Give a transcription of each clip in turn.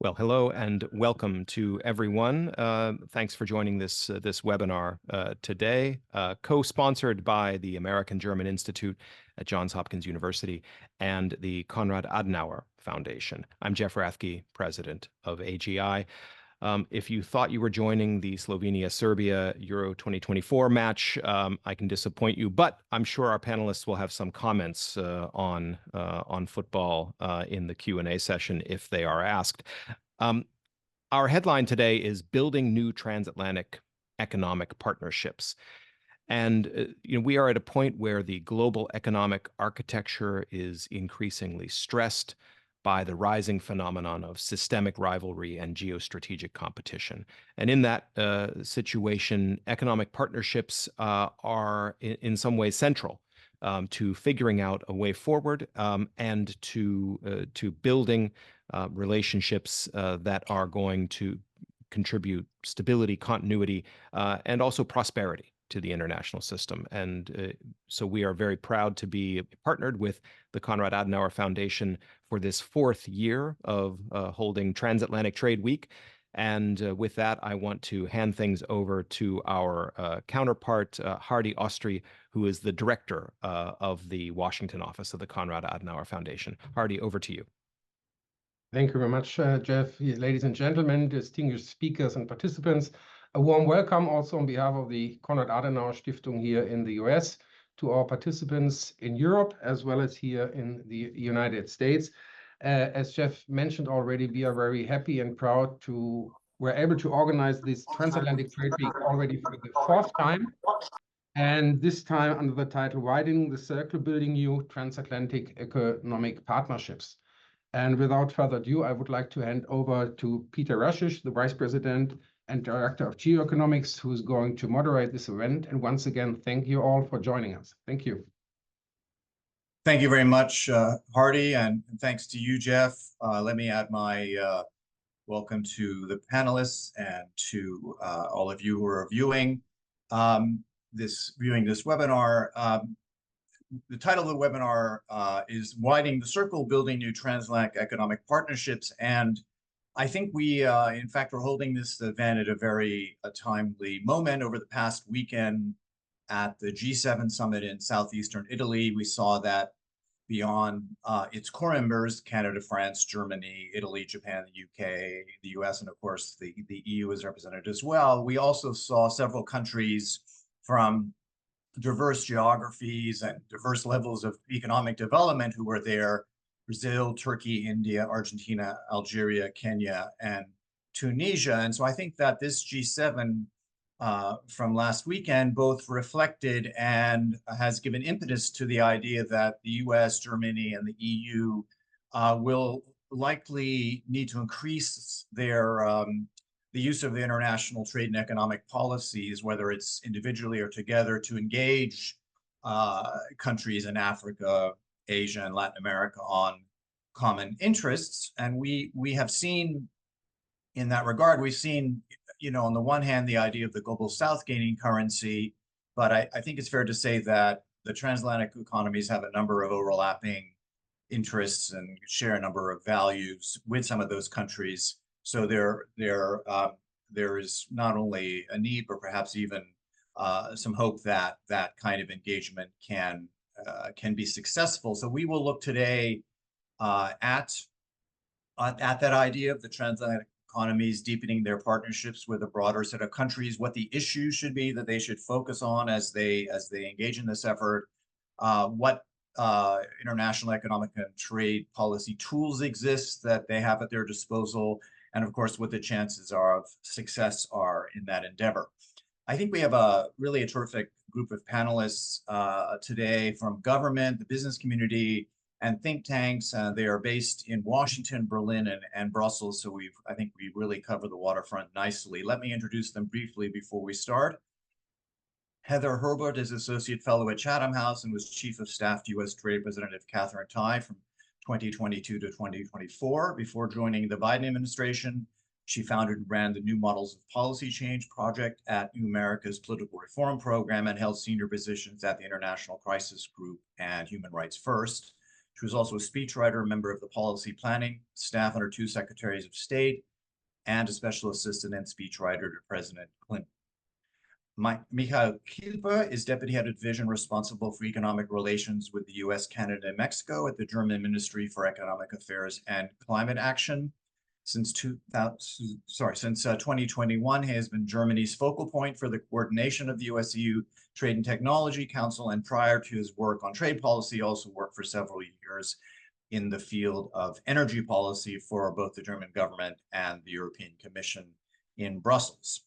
Well, hello and welcome to everyone. Thanks for joining this webinar today, co-sponsored by the American-German Institute at Johns Hopkins University and the Konrad Adenauer Foundation. I'm Jeff Rathke, president of AGI. If you thought you were joining the Slovenia-Serbia Euro 2024 match, I can disappoint you, but I'm sure our panelists will have some comments on football in the Q&A session if they are asked. Our headline today is Building New Transatlantic Economic Partnerships. And we are at a point where the global economic architecture is increasingly stressed by the rising phenomenon of systemic rivalry and geostrategic competition. And in that situation, economic partnerships are in some ways central to figuring out a way forward and to building relationships that are going to contribute stability, continuity, and also prosperity to the international system. And so we are very proud to be partnered with the Konrad Adenauer Foundation for this fourth year of holding Transatlantic Trade Week. And with that, I want to hand things over to our counterpart, Hardy Ostry, who is the director of the Washington office of the Konrad Adenauer Foundation. Hardy, over to you. Thank you very much, Jeff. Ladies and gentlemen, distinguished speakers and participants, a warm welcome also on behalf of the Konrad Adenauer Stiftung here in the US to our participants in Europe as well as here in the United States. As Jeff mentioned already, we are very happy and proud we're able to organize this Transatlantic Trade Week already for the fourth time. And this time under the title Widening the Circle, Building New Transatlantic Economic Partnerships. And without further ado, I would like to hand over to Peter Rashish, the Vice President and Director of Geoeconomics, who is going to moderate this event. And once again, thank you all for joining us. Thank you. Thank you very much, Hardy, and thanks to you, Jeff. Let me add my welcome to the panelists and to all of you who are viewing this webinar. The title of the webinar is Widening the Circle, Building New Transatlantic Economic Partnerships. And I think we, in fact, are holding this event at a very timely moment. Over the past weekend at the G7 summit in southeastern Italy, we saw that beyond its core members, Canada, France, Germany, Italy, Japan, the UK, the US, and of course, the EU is represented as well. We also saw several countries from diverse geographies and diverse levels of economic development who were there: Brazil, Turkey, India, Argentina, Algeria, Kenya, and Tunisia. And so I think that this G7 from last weekend both reflected and has given impetus to the idea that the US, Germany, and the EU will likely need to increase their the use of the international trade and economic policies, whether it's individually or together, to engage countries in Africa, Asia, and Latin America on common interests. And we have seen, in that regard, we've seen, on the one hand, the idea of the global South gaining currency, but I think it's fair to say that the transatlantic economies have a number of overlapping interests and share a number of values with some of those countries. So there is not only a need, but perhaps even some hope that that kind of engagement can be successful. So we will look today at that idea of the transatlantic economies deepening their partnerships with a broader set of countries, what the issues should be that they should focus on as they engage in this effort, what international economic and trade policy tools exist that they have at their disposal, and of course, what the chances of success are in that endeavor. I think we have really a terrific group of panelists today from government, the business community, and think tanks. They are based in Washington, Berlin, and Brussels. So I think we really cover the waterfront nicely. Let me introduce them briefly before we start. Heather Herbert is Associate Fellow at Chatham House and was Chief of Staff to U.S. Trade Representative Catherine Tai from 2022 to 2024. Before joining the Biden administration, she founded and ran the New Models of Policy Change project at EU-America's Political Reform Program and held senior positions at the International Crisis Group and Human Rights First. She was also a speechwriter, a member of the policy planning staff under 2 secretaries of state, and a special assistant and speechwriter to President Clinton. Mikhail Kilper is deputy head of division responsible for economic relations with the US, Canada, and Mexico at the German Ministry for Economic Affairs and Climate Action. Since 2021, he has been Germany's focal point for the coordination of the US-EU Trade and Technology Council, and prior to his work on trade policy, also worked for several years in the field of energy policy for both the German government and the European Commission in Brussels.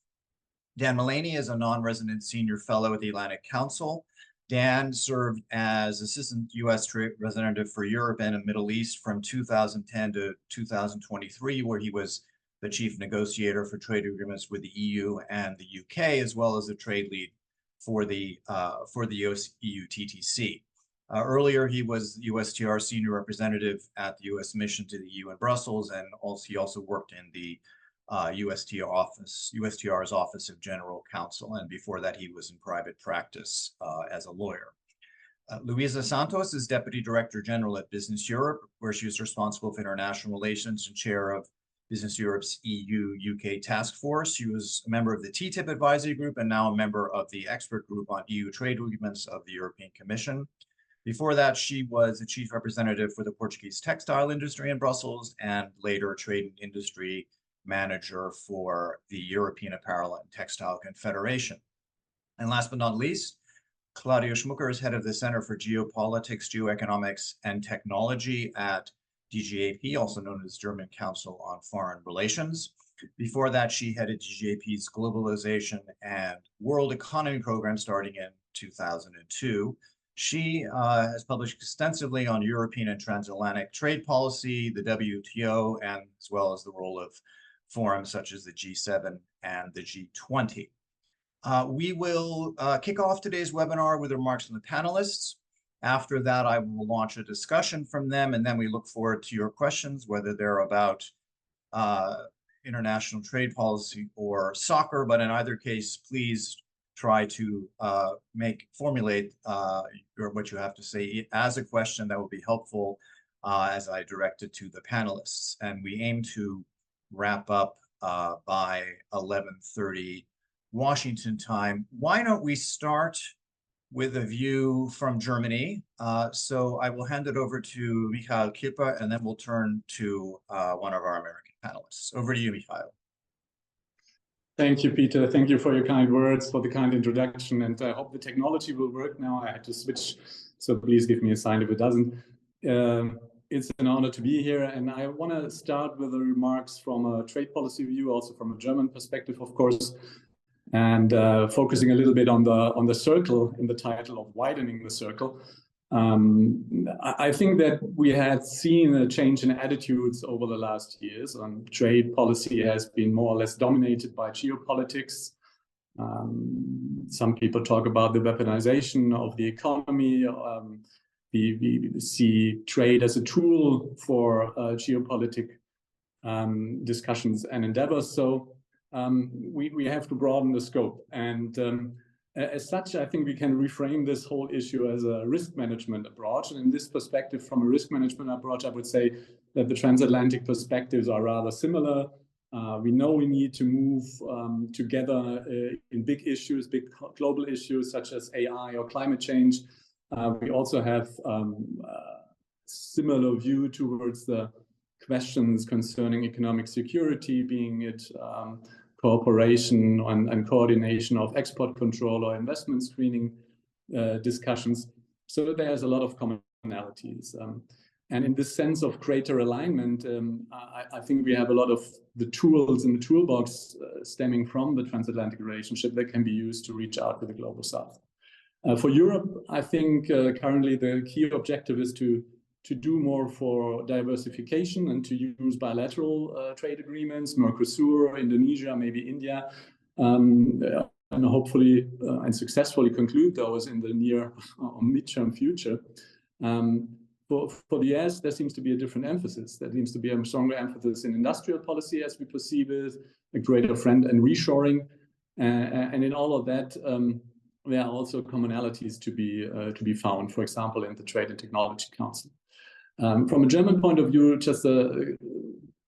Dan Mullaney is a non-resident senior fellow at the Atlantic Council. Dan served as assistant U.S. trade representative for Europe and the Middle East from 2010 to 2023, where he was the chief negotiator for trade agreements with the EU and the UK, as well as the trade lead for the US-EU TTC. Earlier, he was USTR senior representative at the U.S. mission to the EU in Brussels, and he also worked in the USTR's Office of General Counsel, and before that he was in private practice as a lawyer. Luisa Santos is Deputy Director General at Business Europe, where she was responsible for international relations and chair of Business Europe's EU-UK task force. She was a member of the TTIP advisory group and now a member of the expert group on EU trade agreements of the European Commission. Before that, she was the chief representative for the Portuguese textile industry in Brussels and later trade and industry manager for the European Apparel and Textile Confederation. And last but not least, Claudio Schmucker is head of the Center for Geopolitics, Geoeconomics, and Technology at DGAP, also known as German Council on Foreign Relations. Before that, she headed DGAP's Globalization and World Economy program starting in 2002. She has published extensively on European and transatlantic trade policy, the WTO, and as well as the role of forums such as the G7 and the G20. We will kick off today's webinar with remarks from the panelists. After that, I will launch a discussion from them, and then we look forward to your questions, whether they're about international trade policy or soccer, but in either case, please try to formulate what you have to say as a question that will be helpful as I direct it to the panelists. And we aim to wrap up by 11:30 Washington time. Why don't we start with a view from Germany? So I will hand it over to Mikhail Kilper, and then we'll turn to one of our American panelists. Over to you, Mikhail. Thank you, Peter. Thank you for your kind words, for the kind introduction, and I hope the technology will work now. I had to switch, so please give me a sign if it doesn't. It's an honor to be here, and I want to start with the remarks from a trade policy view, also from a German perspective, of course, and focusing a little bit on the circle in the title of Widening the Circle. I think that we had seen a change in attitudes over the last years. Trade policy has been more or less dominated by geopolitics. Some people talk about the weaponization of the economy. We see trade as a tool for geopolitical discussions and endeavors. So we have to broaden the scope. And as such, I think we can reframe this whole issue as a risk management approach. And in this perspective, from a risk management approach, I would say that the transatlantic perspectives are rather similar. We know we need to move together in big issues, big global issues such as AI or climate change. We also have similar view towards the questions concerning economic security, being it cooperation and coordination of export control or investment screening discussions. So there's a lot of commonalities. And in this sense of greater alignment, I think we have a lot of the tools in the toolbox stemming from the transatlantic relationship that can be used to reach out to the global south. For Europe, I think currently the key objective is to do more for diversification and to use bilateral trade agreements, Mercosur, Indonesia, maybe India, and hopefully and successfully conclude those in the near or midterm future. For the US, there seems to be a different emphasis. There seems to be a stronger emphasis in industrial policy as we perceive it, a greater friend and reshoring. And in all of that, there are also commonalities to be found, for example, in the Trade and Technology Council. From a German point of view, just a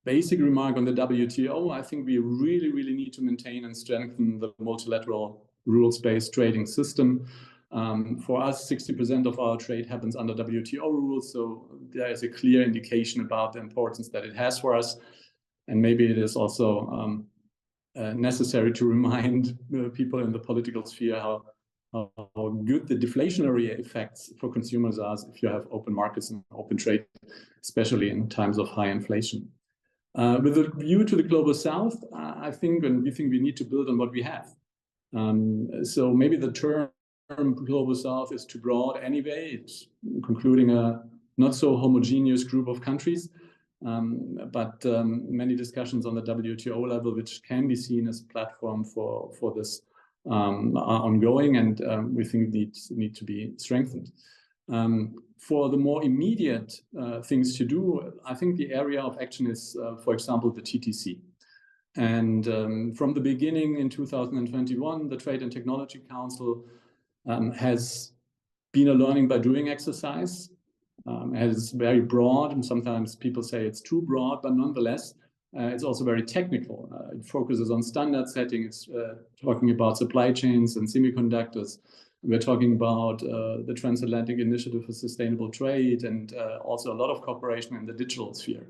basic remark on the WTO, I think we really need to maintain and strengthen the multilateral rules-based trading system. For us, 60% of our trade happens under WTO rules, so there is a clear indication about the importance that it has for us. And maybe it is also necessary to remind people in the political sphere how good the deflationary effects for consumers are if you have open markets and open trade, especially in times of high inflation. With a view to the global south, I think, and we think we need to build on what we have. So maybe the term global south is too broad anyway. It's concluding a not so homogeneous group of countries, but many discussions on the WTO level, which can be seen as a platform for this, are ongoing, and we think need to be strengthened. For the more immediate things to do, I think the area of action is, for example, the TTC. And from the beginning in 2021, the Trade and Technology Council has been a learning by doing exercise. It's very broad, and sometimes people say it's too broad, but nonetheless, it's also very technical. It focuses on standard setting. It's talking about supply chains and semiconductors. We're talking about the Transatlantic Initiative for Sustainable Trade, and also a lot of cooperation in the digital sphere.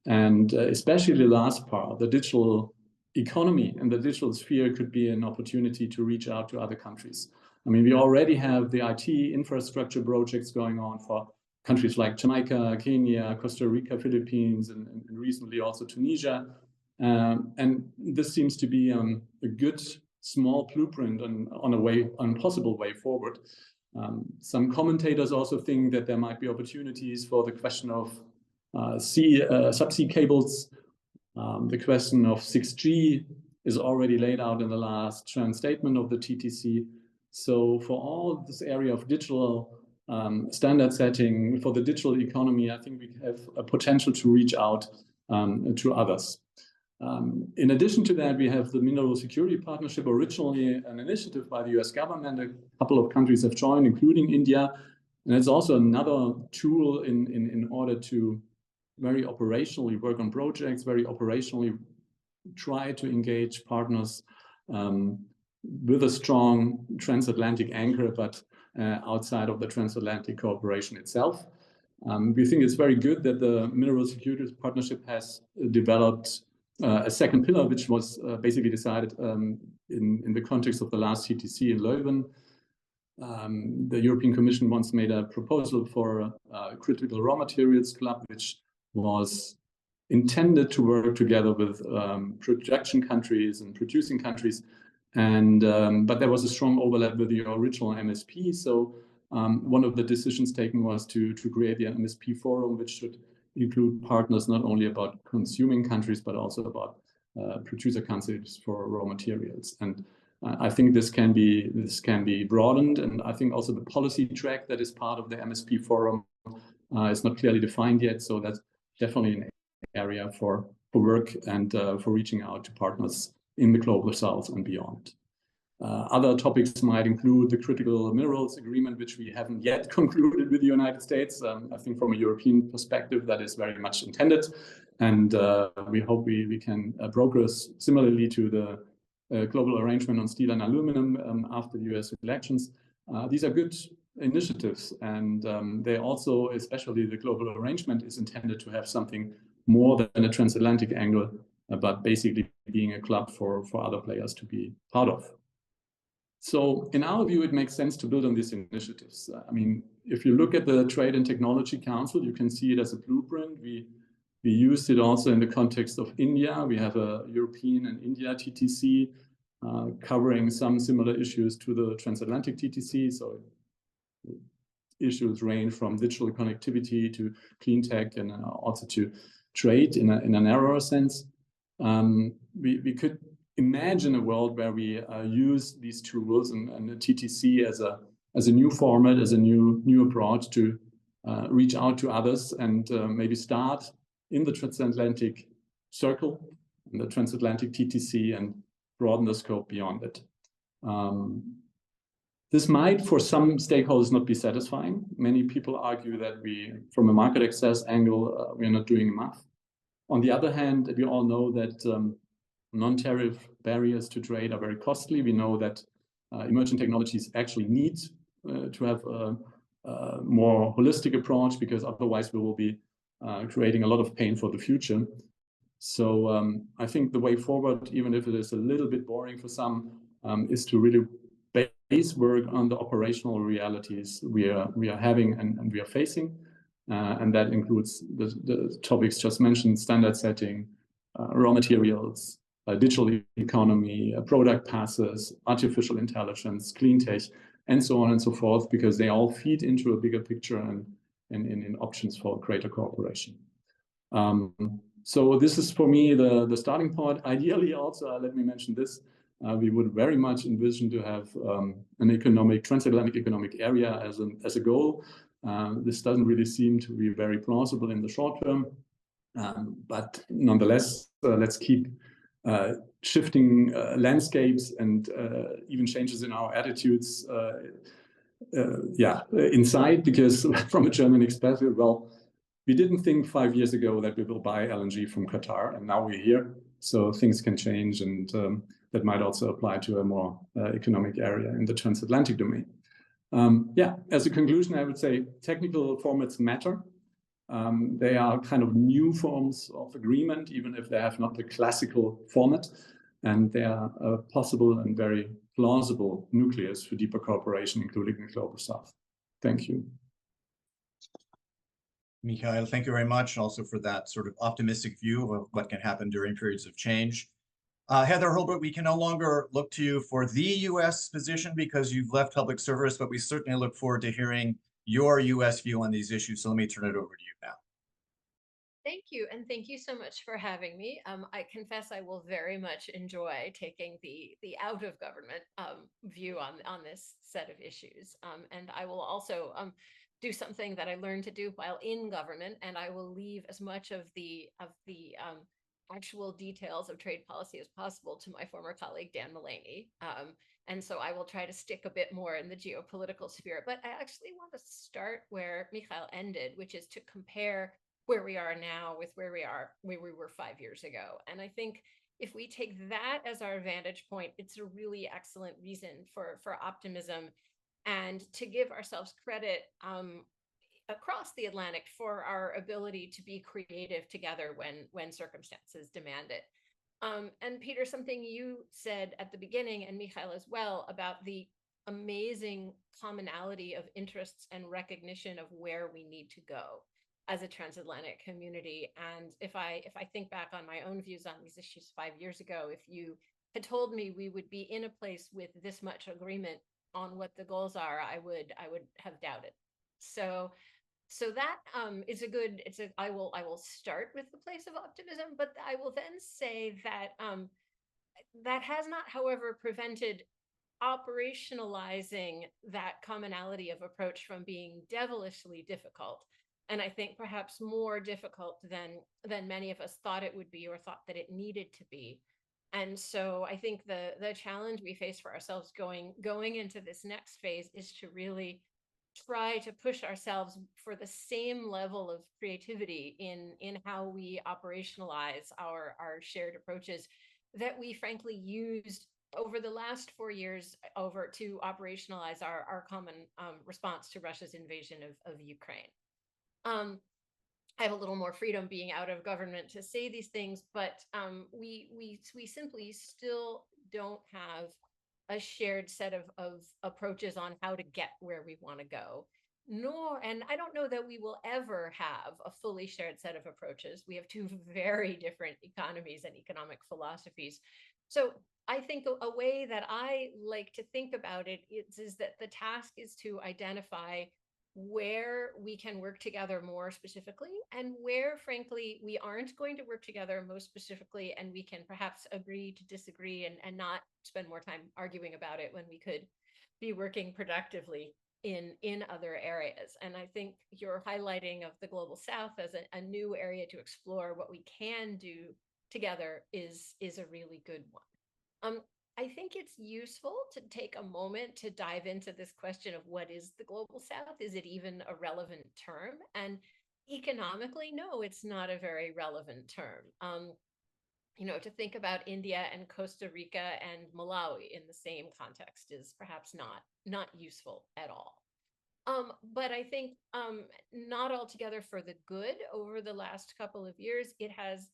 And especially the last part, the digital economy and the digital sphere could be an opportunity to reach out to other countries. I mean, we already have the IT infrastructure projects going on for countries like Jamaica, Kenya, Costa Rica, Philippines, and recently also Tunisia. And this seems to be a good small blueprint on a possible way forward. Some commentators also think that there might be opportunities for the question of subsea cables. The question of 6G is already laid out in the last statement of the TTC. So for all this area of digital standard setting, for the digital economy, I think we have a potential to reach out to others. In addition to that, we have the Mineral Security Partnership, originally an initiative by the US government. A couple of countries have joined, including India. And it's also another tool in order to very operationally work on projects, very operationally try to engage partners with a strong transatlantic anchor, but outside of the transatlantic cooperation itself. We think it's very good that the Mineral Security Partnership has developed a second pillar, which was basically decided in the context of the last CTC in Leuven. The European Commission once made a proposal for a critical raw materials club, which was intended to work together with production countries and producing countries. And but there was a strong overlap with the original MSP. So one of the decisions taken was to create the MSP forum, which should include partners not only about consuming countries, but also about producer countries for raw materials. And I think this can be broadened. And I think also the policy track that is part of the MSP forum is not clearly defined yet. So that's definitely an area for work and for reaching out to partners in the global south and beyond. Other topics might include the critical minerals agreement, which we haven't yet concluded with the United States. I think from a European perspective, that is very much intended. And we hope we can progress similarly to the global arrangement on steel and aluminum after the US elections. These are good initiatives, and they also, especially the global arrangement, is intended to have something more than a transatlantic angle, but basically being a club for other players to be part of. So in our view, it makes sense to build on these initiatives. I mean, if you look at the Trade and Technology Council, you can see it as a blueprint. We used it also in the context of India. We have a European and India TTC covering some similar issues to the transatlantic TTC. So issues range from digital connectivity to clean tech and also to trade in a narrower sense. We could imagine a world where we use these tools and the TTC as a new format, as a new approach to reach out to others and maybe start in the transatlantic circle, in the transatlantic TTC, and broaden the scope beyond it. This might, for some stakeholders, not be satisfying. Many people argue that we, from a market access angle, we are not doing enough. On the other hand, we all know that non-tariff barriers to trade are very costly. We know that emerging technologies actually need to have a more holistic approach, because otherwise we will be creating a lot of pain for the future. So I think the way forward, even if it is a little bit boring for some, is to really base work on the operational realities we are having and we are facing. And that includes the topics just mentioned: standard setting, raw materials, digital economy, product passes, artificial intelligence, clean tech, and so on and so forth, because they all feed into a bigger picture and in options for greater cooperation. So this is, for me, the starting point. Ideally, also, let me mention this, we would very much envision to have an transatlantic economic area as a goal. This doesn't really seem to be very plausible in the short term, but nonetheless, let's keep shifting landscapes and even changes in our attitudes inside, because from a German perspective, well, we didn't think 5 years ago that we will buy LNG from Qatar, and now we're here. So things can change, and that might also apply to a more economic area in the transatlantic domain. As a conclusion, I would say technical formats matter. They are kind of new forms of agreement, even if they have not the classical format, and they are a possible and very plausible nucleus for deeper cooperation, including the global south. Thank you. Michael, thank you very much, also for that sort of optimistic view of what can happen during periods of change. Heather Hurlbut, we can no longer look to you for the U.S. position because you've left public service, but we certainly look forward to hearing your U.S. view on these issues. So let me turn it over to you now. Thank you, and thank you so much for having me. I confess I will very much enjoy taking the out of government view on this set of issues, and I will also do something that I learned to do while in government, and I will leave as much of the actual details of trade policy as possible to my former colleague Dan Mullaney. And so I will try to stick a bit more in the geopolitical sphere. But I actually want to start where Michael ended, which is to compare where we are now with where we were 5 years ago. And I think if we take that as our vantage point, it's a really excellent reason for optimism and to give ourselves credit across the Atlantic for our ability to be creative together when circumstances demand it. And Peter, something you said at the beginning, and Michael as well, about the amazing commonality of interests and recognition of where we need to go as a transatlantic community. And if I think back on my own views on these issues 5 years ago, if you had told me we would be in a place with this much agreement on what the goals are, I would have doubted. So that is a good. I will start with the place of optimism, but I will then say that that has not, however, prevented operationalizing that commonality of approach from being devilishly difficult, and I think perhaps more difficult than many of us thought it would be or thought that it needed to be. And so I think the challenge we face for ourselves going into this next phase is to really try to push ourselves for the same level of creativity in how we operationalize our shared approaches that we frankly used over the last 4 years to operationalize our common response to Russia's invasion of Ukraine. I have a little more freedom being out of government to say these things, but we simply still don't have a shared set of approaches on how to get where we want to go. And I don't know that we will ever have a fully shared set of approaches. We have two very different economies and economic philosophies. So I think a way that I like to think about it is that the task is to identify where we can work together more specifically and where, frankly, we aren't going to work together most specifically, and we can perhaps agree to disagree and not spend more time arguing about it when we could be working productively in other areas. And I think your highlighting of the Global South as a new area to explore what we can do together is a really good one. I think it's useful to take a moment to dive into this question of what is the global south? Is it even a relevant term? And economically, no, it's not a very relevant term. To think about India and Costa Rica and Malawi in the same context is perhaps not useful at all. But I think not altogether for the good. Over the last couple of years, it has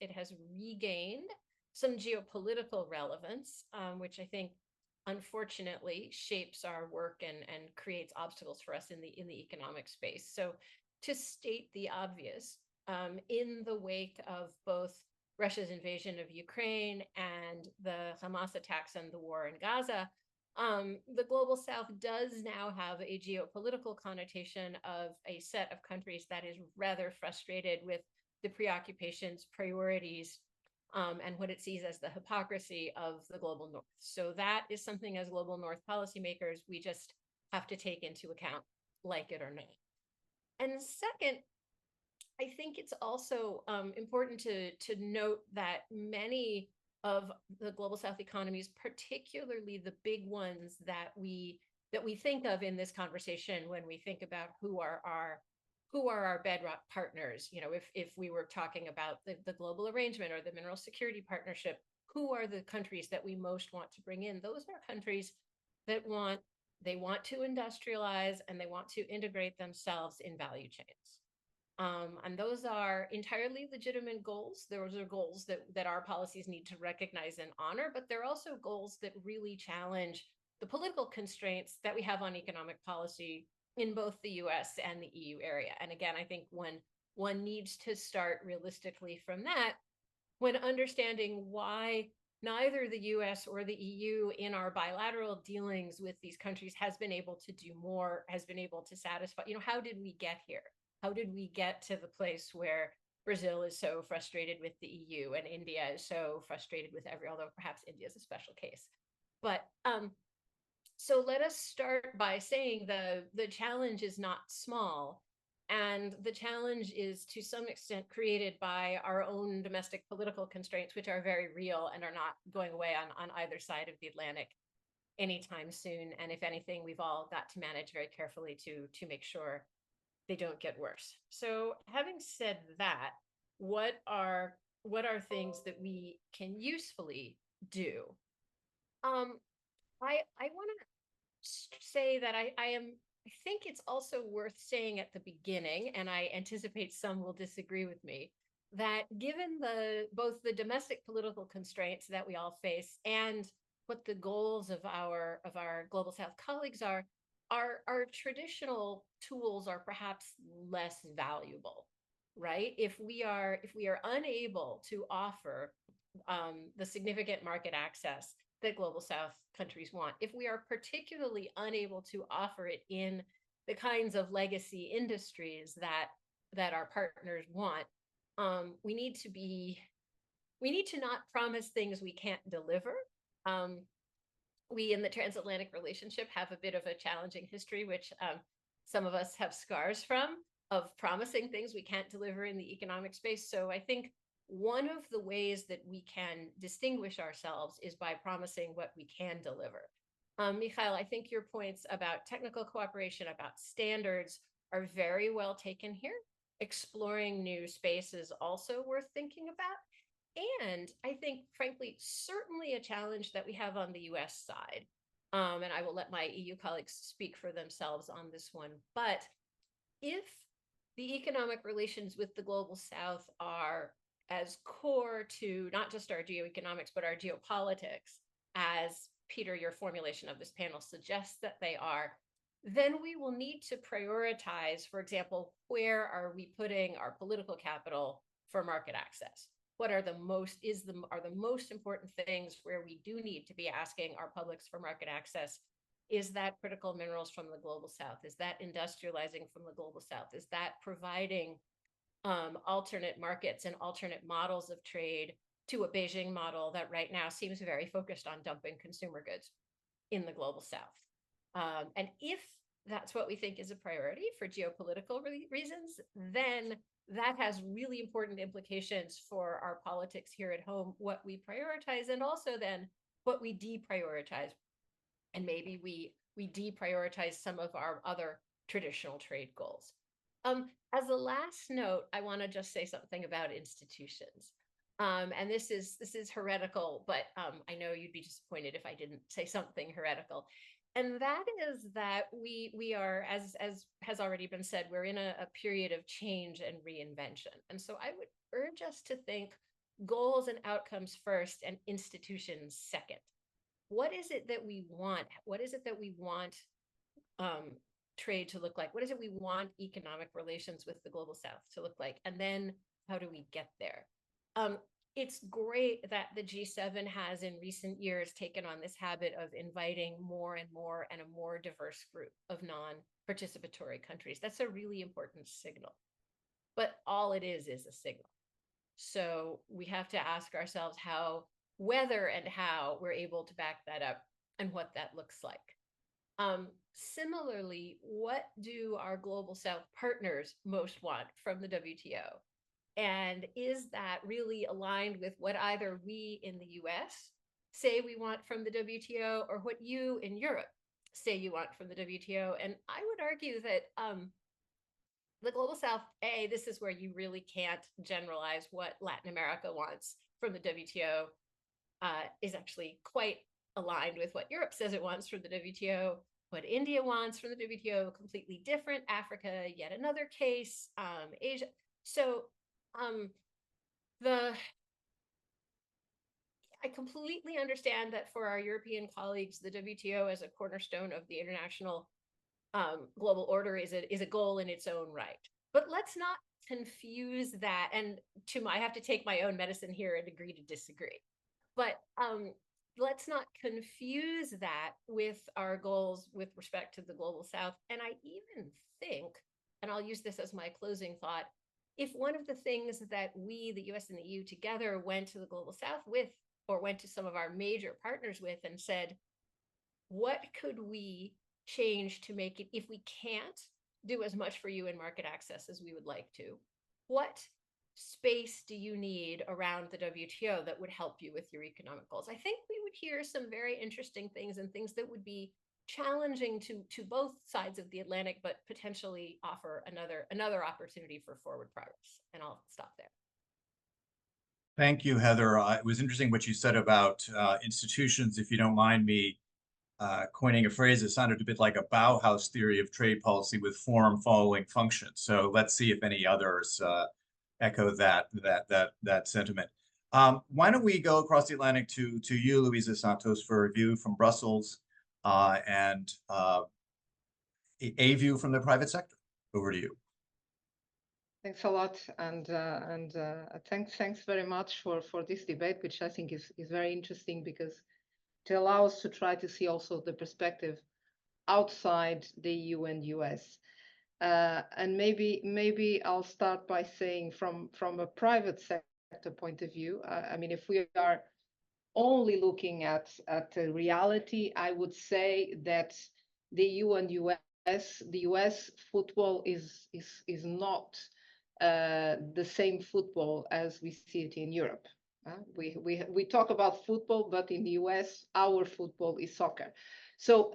regained some geopolitical relevance, which I think unfortunately shapes our work and creates obstacles for us in the economic space. So to state the obvious, in the wake of both Russia's invasion of Ukraine and the Hamas attacks and the war in Gaza, the global south does now have a geopolitical connotation of a set of countries that is rather frustrated with the preoccupations, priorities, and what it sees as the hypocrisy of the global north. So that is something as global north policymakers, we just have to take into account, like it or not. And second, I think it's also important to note that many of the global south economies, particularly the big ones that we think of in this conversation when we think about who are our bedrock partners. If we were talking about the global arrangement or the mineral security partnership, who are the countries that we most want to bring in? Those are countries that want to industrialize and they want to integrate themselves in value chains. And those are entirely legitimate goals. Those are goals that our policies need to recognize and honor, but they're also goals that really challenge the political constraints that we have on economic policy in both the US and the EU area. And again, I think one needs to start realistically from that when understanding why neither the US or the EU in our bilateral dealings with these countries has been able to do more, has been able to satisfy. How did we get here? How did we get to the place where Brazil is so frustrated with the EU and India is so frustrated with although perhaps India is a special case. But so let us start by saying the challenge is not small. And the challenge is to some extent created by our own domestic political constraints, which are very real and are not going away on either side of the Atlantic anytime soon. And if anything, we've all got to manage very carefully to make sure they don't get worse. So having said that, what are things that we can usefully do? I want to say that I think it's also worth saying at the beginning, and I anticipate some will disagree with me, that given both the domestic political constraints that we all face and what the goals of our global south colleagues are, our traditional tools are perhaps less valuable, right? If we are unable to offer the significant market access that global south countries want, if we are particularly unable to offer it in the kinds of legacy industries that our partners want, we need to not promise things we can't deliver. We in the transatlantic relationship have a bit of a challenging history, which some of us have scars from, of promising things we can't deliver in the economic space. So I think one of the ways that we can distinguish ourselves is by promising what we can deliver. Mikhail, I think your points about technical cooperation, about standards are very well taken here. Exploring new space is also worth thinking about. And I think, frankly, certainly a challenge that we have on the US side. And I will let my EU colleagues speak for themselves on this one. But if the economic relations with the global south are as core to not just our geoeconomics, but our geopolitics, as Peter, your formulation of this panel suggests that they are, then we will need to prioritize, for example, where are we putting our political capital for market access? What are the most important things where we do need to be asking our publics for market access? Is that critical minerals from the global south? Is that industrializing from the global south? Is that providing alternate markets and alternate models of trade to a Beijing model that right now seems very focused on dumping consumer goods in the global south? And if that's what we think is a priority for geopolitical reasons, then that has really important implications for our politics here at home, what we prioritize, and also then but we deprioritize, and maybe we deprioritize some of our other traditional trade goals. As a last note, I want to just say something about institutions. And this is heretical, but I know you'd be disappointed if I didn't say something heretical. And that is that we are, as has already been said, we're in a period of change and reinvention. And so I would urge us to think goals and outcomes first and institutions second. What is it that we want? What is it that we want trade to look like? What is it we want economic relations with the global South to look like? And then how do we get there? It's great that the G7 has in recent years taken on this habit of inviting more and more and a more diverse group of non-participatory countries. That's a really important signal. But all it is a signal. So we have to ask ourselves whether and how we're able to back that up and what that looks like. Similarly, what do our global South partners most want from the WTO? And is that really aligned with what either we in the US say we want from the WTO or what you in Europe say you want from the WTO? And I would argue that the global South, this is where you really can't generalize what Latin America wants from the WTO, is actually quite aligned with what Europe says it wants from the WTO. What India wants from the WTO, completely different. Africa, yet another case. Asia. So I completely understand that for our European colleagues, the WTO as a cornerstone of the international global order is a goal in its own right. But let's not confuse that. And I have to take my own medicine here and agree to disagree. But let's not confuse that with our goals with respect to the global South. And I even think, and I'll use this as my closing thought, if one of the things that we, the US and the EU together, went to the global South with, or went to some of our major partners with and said, what could we change to make it, if we can't do as much for you in market access as we would like to, what space do you need around the WTO that would help you with your economic goals? I think we would hear some very interesting things and things that would be challenging to both sides of the Atlantic, but potentially offer another opportunity for forward progress. And I'll stop there. Thank you, Heather. It was interesting what you said about institutions. If you don't mind me coining a phrase, it sounded a bit like a Bauhaus theory of trade policy with form following function. So let's see if any others echo that sentiment. Why don't we go across the Atlantic to you, Luisa Santos, for a view from Brussels and a view from the private sector. Over to you. Thanks a lot, and thanks very much for this debate, which I think is very interesting because it allows us to try to see also the perspective outside the EU and US. And maybe I'll start by saying from a private sector point of view, I mean, if we are only looking at the reality, I would say that the EU and the US football is not the same football as we see it in Europe. We talk about football, but in the US, our football is soccer. So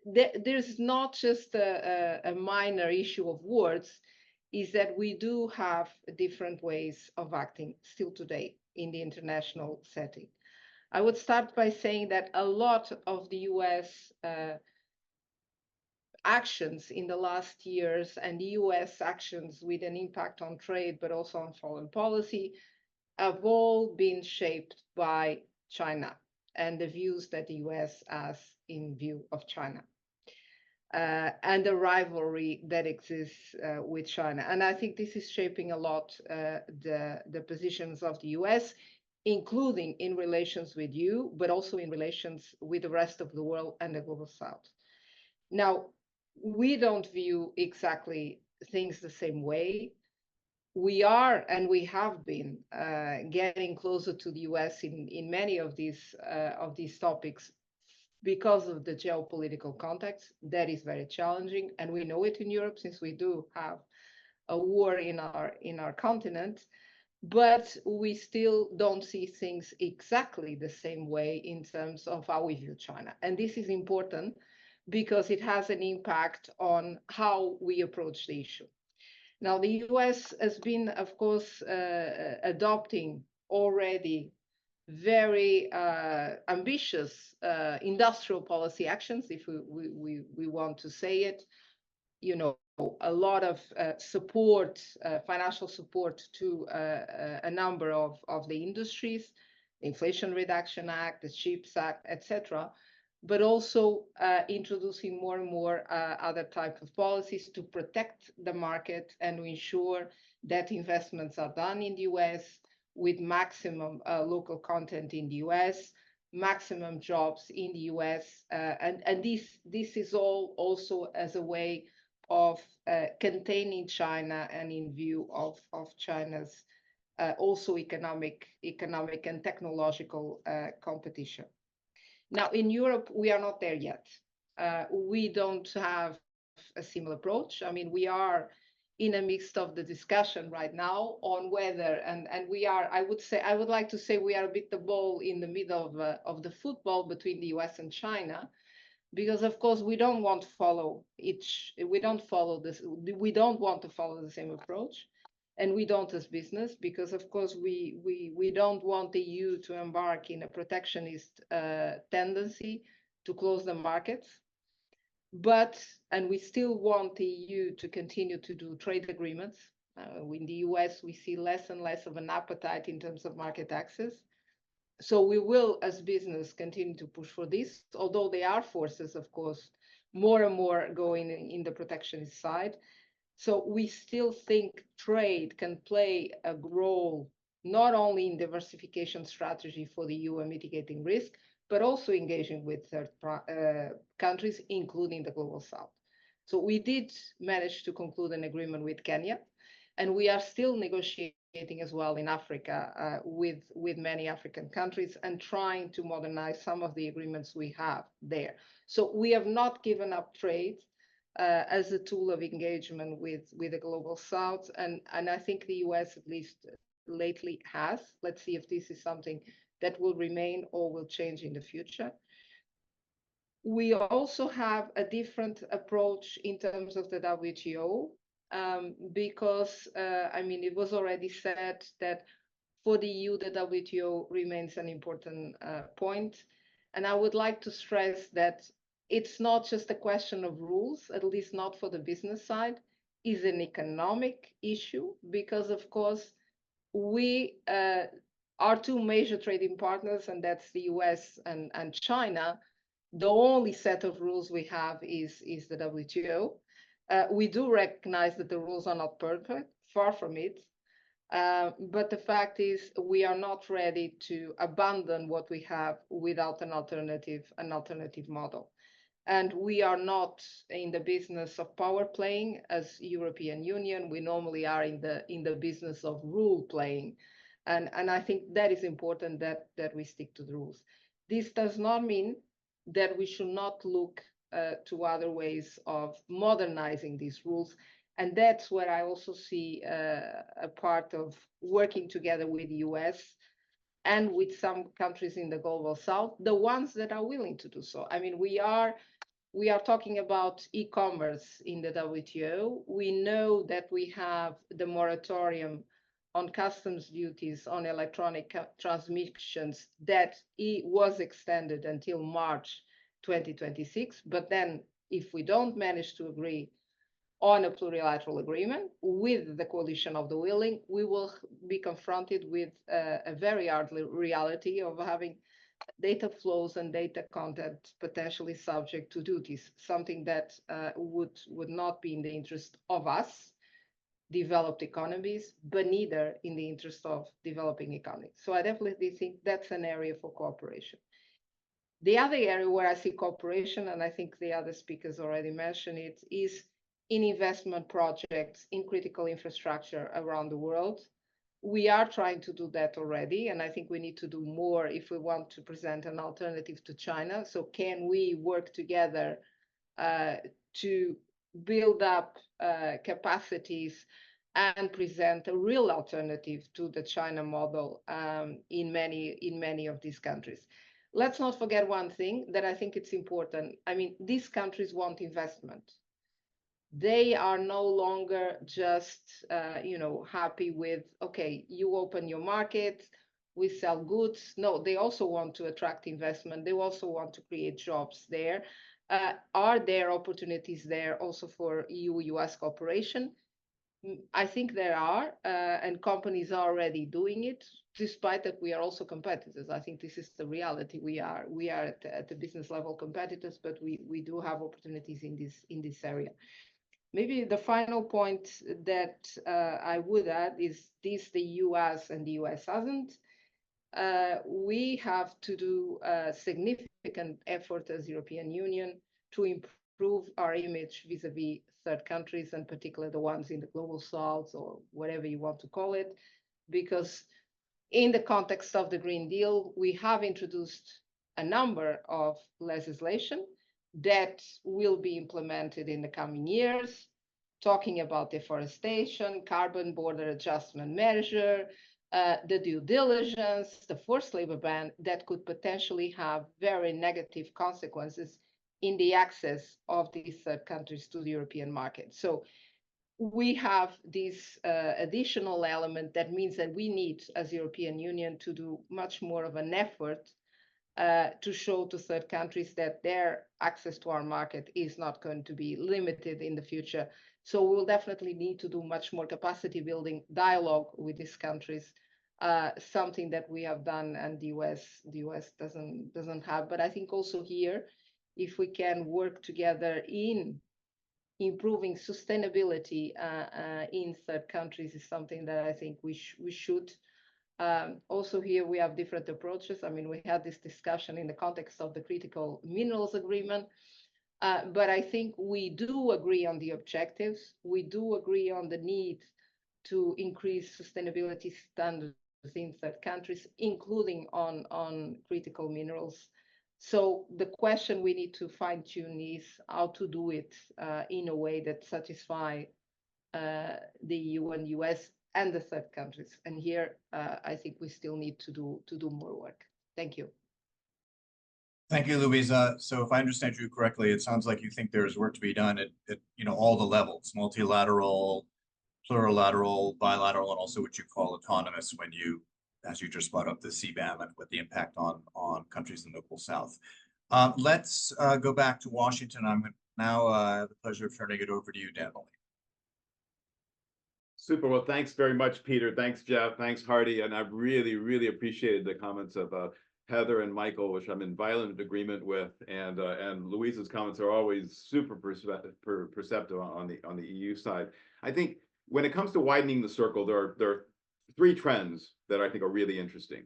there's not just a minor issue of words, is that we do have different ways of acting still today in the international setting. I would start by saying that a lot of the US actions in the last years and the US actions with an impact on trade, but also on foreign policy, have all been shaped by China and the views that the US has in view of China and the rivalry that exists with China. And I think this is shaping a lot the positions of the US, including in relations with you, but also in relations with the rest of the world and the global South. Now, we don't view exactly things the same way. We are, and we have been getting closer to the US in many of these topics because of the geopolitical context. That is very challenging, and we know it in Europe since we do have a war in our continent. but we still don't see things exactly the same way in terms of how we view China. And this is important because it has an impact on how we approach the issue. Now, the US has been, of course, adopting already very ambitious industrial policy actions, if we want to say it. You know, a lot of support, financial support to a number of the industries, the Inflation Reduction Act, the CHIPS Act, etc., but also introducing more and more other types of policies to protect the market and to ensure that investments are done in the US with maximum local content in the US, maximum jobs in the US, and this is all also as a way of containing China and in view of China's also economic and technological competition. Now, in Europe, we are not there yet. We don't have a similar approach. I mean, we are in the midst of the discussion right now on whether, and we are, I would like to say we are a bit the ball in the middle of the football between the US and China, because of course we don't want to follow we don't want to follow the same approach, and we don't as business, because of course we don't want the EU to embark in a protectionist tendency to close the markets, and we still want the EU to continue to do trade agreements. In the US we see less and less of an appetite in terms of market access. So we will, as business, continue to push for this, although there are forces, of course, more and more going in the protectionist side. So we still think trade can play a role, not only in diversification strategy for the EU and mitigating risk, but also engaging with third countries, including the Global South. So we did manage to conclude an agreement with Kenya, and we are still negotiating as well in Africa with many African countries and trying to modernize some of the agreements we have there. So we have not given up trade as a tool of engagement with the Global South, and I think the US, at least lately, has. Let's see if this is something that will remain or will change in the future. We also have a different approach in terms of the WTO, because I mean, it was already said that for the EU, the WTO remains an important point. And I would like to stress that it's not just a question of rules, at least not for the business side, it's an economic issue, because of course, we are two major trading partners, and that's the US and China. The only set of rules we have is the WTO. We do recognize that the rules are not perfect, far from it. But the fact is, we are not ready to abandon what we have without an alternative model. And we are not in the business of power playing as European Union. We normally are in the business of rule playing. And I think that is important that we stick to the rules. This does not mean that we should not look to other ways of modernizing these rules. And that's where I also see a part of working together with the US and with some countries in the Global South, the ones that are willing to do so. I mean, we are talking about e-commerce in the WTO. We know that we have the moratorium on customs duties on electronic transmissions that was extended until March 2026. But then if we don't manage to agree on a plurilateral agreement with the coalition of the willing, we will be confronted with a very hard reality of having data flows and data content potentially subject to duties, something that would not be in the interest of us, developed economies, but neither in the interest of developing economies. So I definitely think that's an area for cooperation. The other area where I see cooperation, and I think the other speakers already mentioned it, is in investment projects in critical infrastructure around the world. We are trying to do that already, and I think we need to do more if we want to present an alternative to China. So can we work together to build up capacities and present a real alternative to the China model in many of these countries. Let's not forget one thing that I think it's important. I mean, these countries want investment. They are no longer just, happy with, okay, you open your market, we sell goods. No, they also want to attract investment. They also want to create jobs there. Are there opportunities there also for EU-US cooperation? I think there are, and companies are already doing it, despite that we are also competitors. I think this is the reality. We are at the business level competitors, but we do have opportunities in this area. Maybe the final point that I would add is this: the US and the US hasn't. We have to do a significant effort as European Union to improve our image vis-a-vis third countries, and particularly the ones in the global south, or whatever you want to call it, because in the context of the Green Deal, we have introduced a number of legislation that will be implemented in the coming years, talking about deforestation, carbon border adjustment measure, the due diligence, the forced labor ban, that could potentially have very negative consequences in the access of these third countries to the European market. So we have this additional element that means that we need, as European Union, to do much more of an effort to show to third countries that their access to our market is not going to be limited in the future. So we'll definitely need to do much more capacity building dialogue with these countries, something that we have done and the US doesn't have. But I think also here, if we can work together in improving sustainability in third countries, is something that I think we should. Also here we have different approaches. I mean, we had this discussion in the context of the critical minerals agreement, but I think we do agree on the objectives. We do agree on the need to increase sustainability standards in third countries, including on critical minerals. So the question we need to fine tune is how to do it in a way that satisfy the EU and US and the third countries. And here, I think we still need to do more work. Thank you. Thank you, Luisa. So if I understand you correctly, it sounds like you think there's work to be done at all the levels: multilateral, plurilateral, bilateral, and also what you call autonomous, when you, as you just brought up, the CBAM and what the impact on countries in the global south. Let's go back to Washington. I'm now have the pleasure of turning it over to you, Dan Maloney. Super. Well, thanks very much, Peter. Thanks, Jeff. Thanks, Hardy. And I've really, really appreciated the comments of Heather and Michael, which I'm in violent agreement with. And Luisa's comments are always super perceptive on the EU side. I think when it comes to widening the circle, there are three trends that I think are really interesting.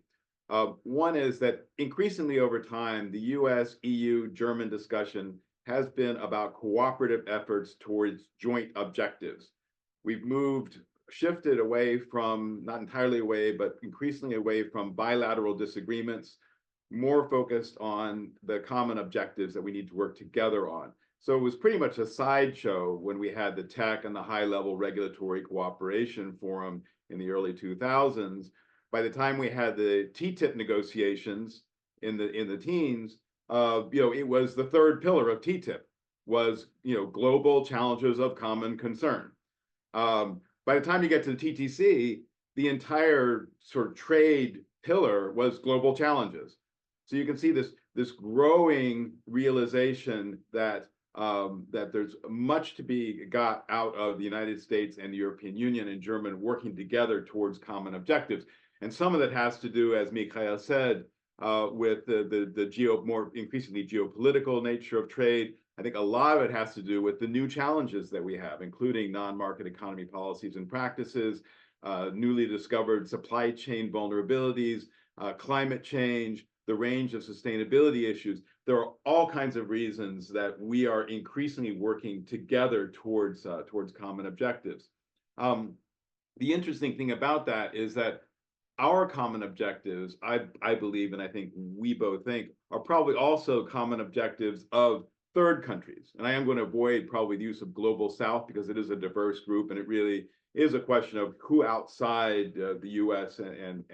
One is that increasingly over time, the US, EU, German discussion has been about cooperative efforts towards joint objectives. We've shifted away from, not entirely away, but increasingly away from bilateral disagreements, more focused on the common objectives that we need to work together on. So it was pretty much a sideshow when we had the tech and the high-level regulatory cooperation forum in the early 2000s. By the time we had the TTIP negotiations in the teens, it was the third pillar of TTIP was global challenges of common concern. By the time you get to the TTC, the entire sort of trade pillar was global challenges. So you can see this growing realization that there's much to be got out of the United States and the European Union and Germany working together towards common objectives. And some of that has to do, as Mikhail said, with the more increasingly geopolitical nature of trade. I think a lot of it has to do with the new challenges that we have, including non-market economy policies and practices, newly discovered supply chain vulnerabilities, climate change, the range of sustainability issues. There are all kinds of reasons that we are increasingly working together towards common objectives. The interesting thing about that is that our common objectives, I believe, and I think we both think, are probably also common objectives of third countries. And I am going to avoid probably the use of global south because it is a diverse group and it really is a question of who outside the U.S. and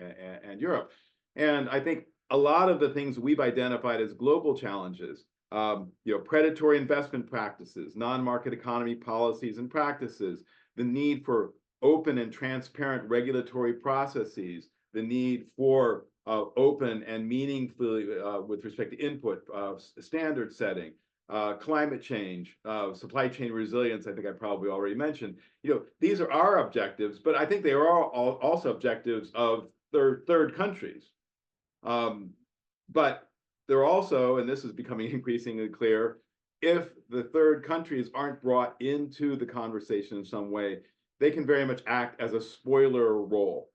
Europe. And I think a lot of the things we've identified as global challenges, predatory investment practices, non-market economy policies and practices, the need for open and transparent regulatory processes, the need for open and meaningfully with respect to input, standard setting, climate change, supply chain resilience, I think I probably already mentioned. These are our objectives, but I think they are all also objectives of third countries. But they're also, and this is becoming increasingly clear, if the third countries aren't brought into the conversation in some way, they can very much act as a spoiler role.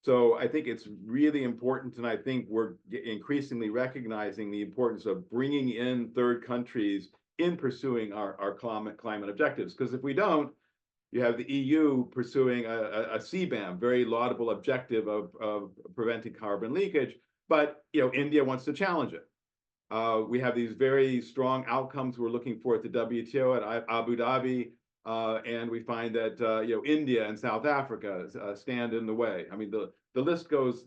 So I think it's really important, and I think we're increasingly recognizing the importance of bringing in third countries in pursuing our climate objectives. Because if we don't, you have the EU pursuing a CBAM, very laudable objective of preventing carbon leakage, but India wants to challenge it. We have these very strong outcomes we're looking for at the WTO at Abu Dhabi, and we find that India and South Africa stand in the way. I mean, the list goes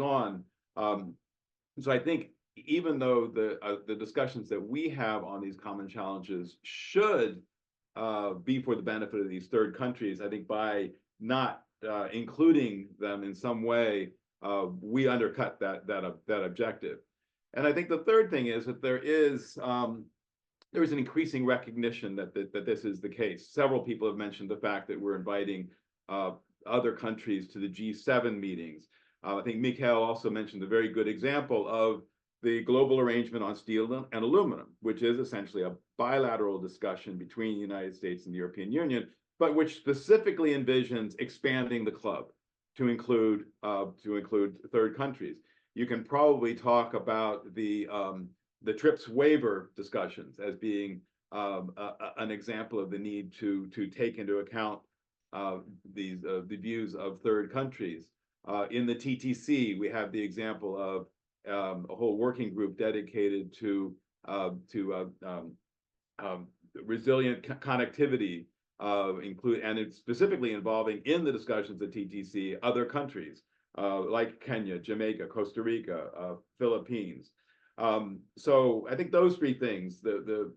on. So I think even though the discussions that we have on these common challenges should be for the benefit of these third countries, I think by not including them in some way, we undercut that objective. And I think the third thing is that there is an increasing recognition that this is the case. Several people have mentioned the fact that we're inviting other countries to the G7 meetings. I think Mikhail also mentioned a very good example of the global arrangement on steel and aluminum, which is essentially a bilateral discussion between the United States and the European Union, but which specifically envisions expanding the club to include third countries. You can probably talk about the TRIPS waiver discussions as being an example of the need to take into account the views of third countries. In the TTC, we have the example of a whole working group dedicated to resilient connectivity, and it's specifically involving in the discussions at TTC other countries like Kenya, Jamaica, Costa Rica, Philippines. So I think those three things, the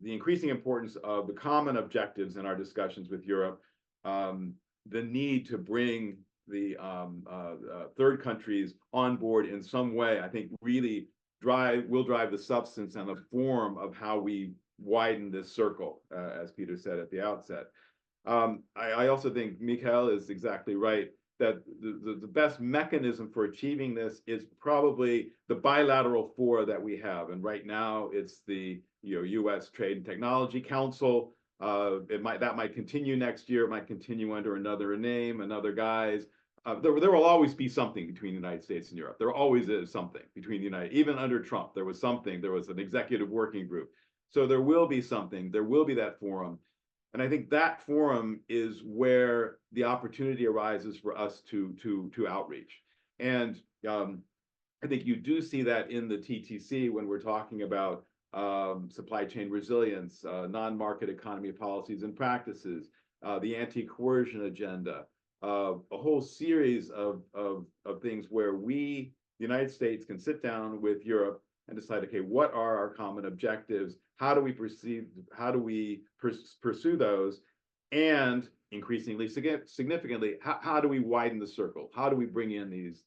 increasing importance of the common objectives in our discussions with Europe, the need to bring the third countries on board in some way, I think really will drive the substance and the form of how we widen this circle, as Peter said at the outset. I also think Mikhail is exactly right that the best mechanism for achieving this is probably the bilateral fora that we have. And right now it's the U.S. Trade and Technology Council. That might continue next year. It might continue under another name, another guise. There will always be something between the United States and Europe. There always is something between even under Trump, there was something. There was an executive working group. So there will be something. There will be that forum. And I think that forum is where the opportunity arises for us to outreach. And I think you do see that in the TTC when we're talking about supply chain resilience, non-market economy policies and practices, the anti-coercion agenda, a whole series of things where we, the United States, can sit down with Europe and decide, okay, what are our common objectives? How do we pursue those? And increasingly significantly, how do we widen the circle? How do we bring in these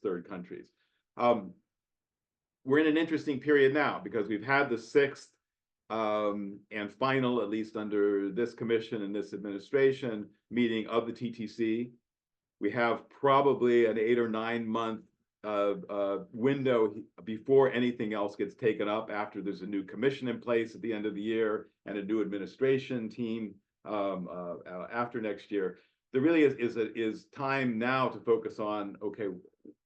third countries? We're in an interesting period now because we've had the sixth and final, at least under this commission and this administration, meeting of the TTC. We have probably an 8 or 9 month window before anything else gets taken up, after there's a new commission in place at the end of the year and a new administration team after next year. There really is time now to focus on, okay,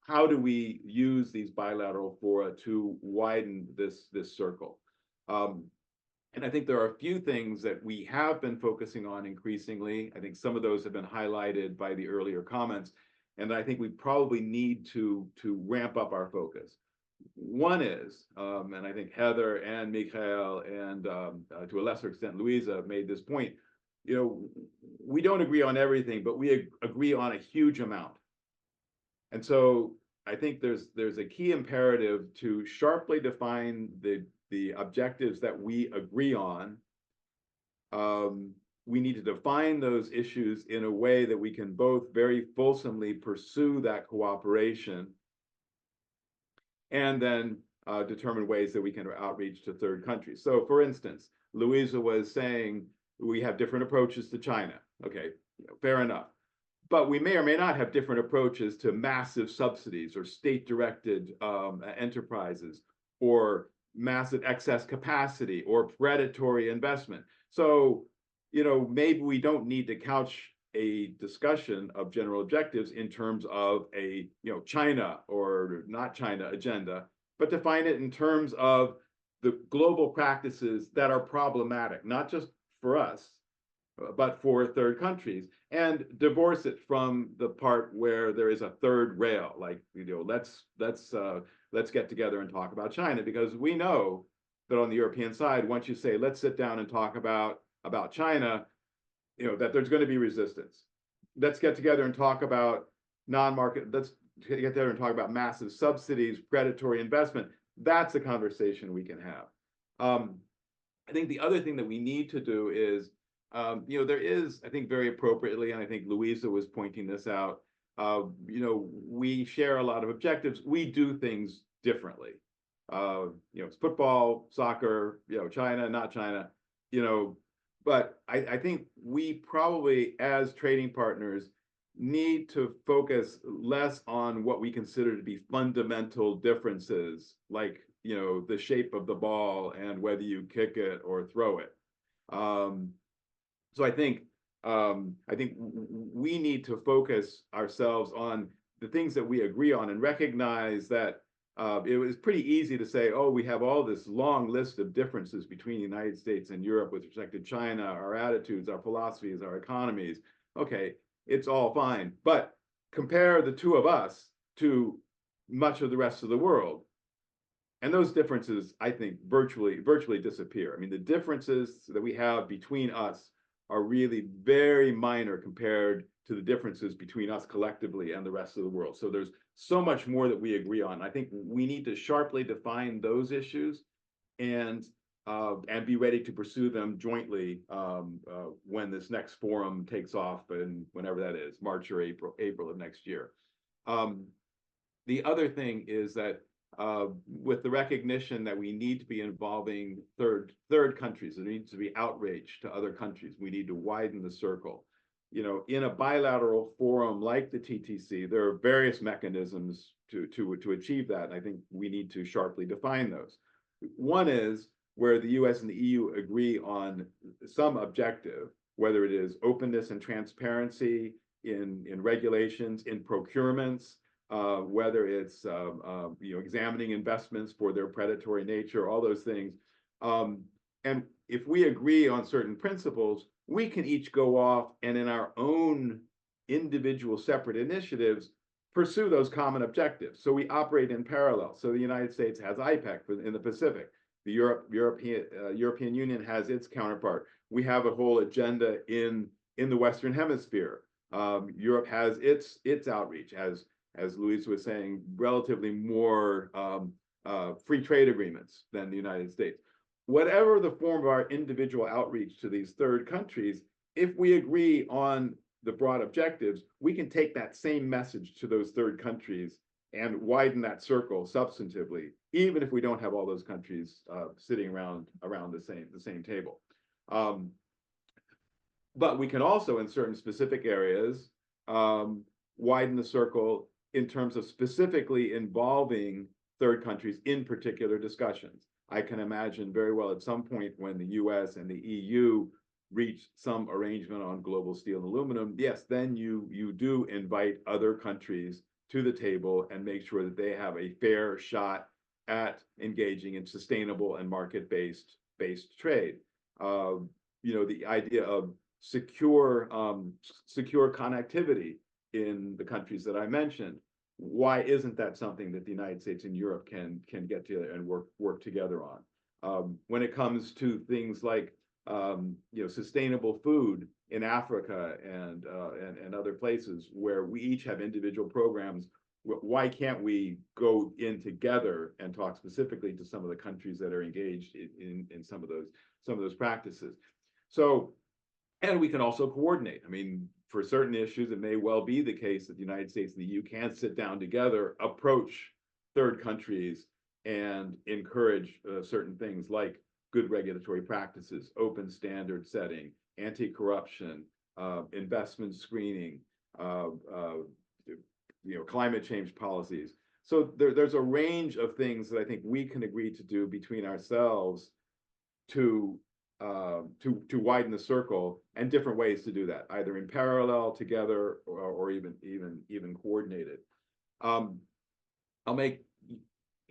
how do we use these bilateral fora to widen this circle? And I think there are a few things that we have been focusing on increasingly. I think some of those have been highlighted by the earlier comments, and I think we probably need to ramp up our focus. One is, and I think Heather and Mikhail and to a lesser extent Louisa made this point, you know, we don't agree on everything, but we agree on a huge amount. And so I think there's a key imperative to sharply define the objectives that we agree on. We need to define those issues in a way that we can both very fulsomely pursue that cooperation, and then determine ways that we can outreach to third countries. So for instance, Louisa was saying we have different approaches to China. Okay, fair enough. But we may or may not have different approaches to massive subsidies or state-directed enterprises, or massive excess capacity, or predatory investment. So, you know, maybe we don't need to couch a discussion of general objectives in terms of a, you know, China or not China agenda, but define it in terms of the global practices that are problematic, not just for us, but for third countries, and divorce it from the part where there is a third rail, like, you know, let's get together and talk about China, because we know that on the European side, once you say let's sit down and talk about China, you know, that there's going to be resistance. Let's get together and talk about non-market. Let's get together and talk about massive subsidies, predatory investment. That's a conversation we can have. I think the other thing that we need to do is, you know, there is, I think very appropriately, and I think Louisa was pointing this out, you know, we share a lot of objectives. We do things differently. You know, it's football, soccer, you know, China, not China, you know, but I think we probably, as trading partners, need to focus less on what we consider to be fundamental differences, like, you know, the shape of the ball and whether you kick it or throw it. So I think we need to focus ourselves on the things that we agree on, and recognize that it was pretty easy to say, oh, we have all this long list of differences between the United States and Europe with respect to China, our attitudes, our philosophies, our economies. Okay, it's all fine. But compare the two of us to much of the rest of the world, and those differences, I think, virtually disappear. I mean, the differences that we have between us are really very minor compared to the differences between us collectively and the rest of the world. So there's so much more that we agree on. I think we need to sharply define those issues, and be ready to pursue them jointly when this next forum takes off, and whenever that is, March or April of next year. The other thing is that with the recognition that we need to be involving third countries, there needs to be outreach to other countries. We need to widen the circle. You know, in a bilateral forum like the TTC, there are various mechanisms to achieve that, and I think we need to sharply define those. One is where the US and the EU agree on some objective, whether it is openness and transparency in regulations, in procurements, whether it's you know, examining investments for their predatory nature, all those things. And if we agree on certain principles, we can each go off and in our own individual separate initiatives pursue those common objectives. So we operate in parallel. So the United States has IPEC in the Pacific. The European Union has its counterpart. We have a whole agenda in the Western Hemisphere. Europe has its outreach, as Louise was saying, relatively more free trade agreements than the United States. Whatever the form of our individual outreach to these third countries, if we agree on the broad objectives, we can take that same message to those third countries and widen that circle substantively, even if we don't have all those countries sitting around the same table. But we can also, in certain specific areas, widen the circle in terms of specifically involving third countries in particular discussions. I can imagine very well at some point when the US and the EU reach some arrangement on global steel and aluminum, yes, then you do invite other countries to the table and make sure that they have a fair shot at engaging in sustainable and market-based trade. You know, the idea of secure connectivity in the countries that I mentioned. Why isn't that something that the United States and Europe can get together and work together on? When it comes to things like sustainable food in Africa and other places where we each have individual programs. Why can't we go in together and talk specifically to some of the countries that are engaged in some of those practices? So, and we can also coordinate. I mean, for certain issues, it may well be the case that the United States and the EU can sit down together, approach third countries, and encourage certain things like good regulatory practices, open standard setting, anti-corruption, investment screening, climate change policies. So there's a range of things that I think we can agree to do between ourselves to widen the circle, and different ways to do that, either in parallel, together, or even coordinated.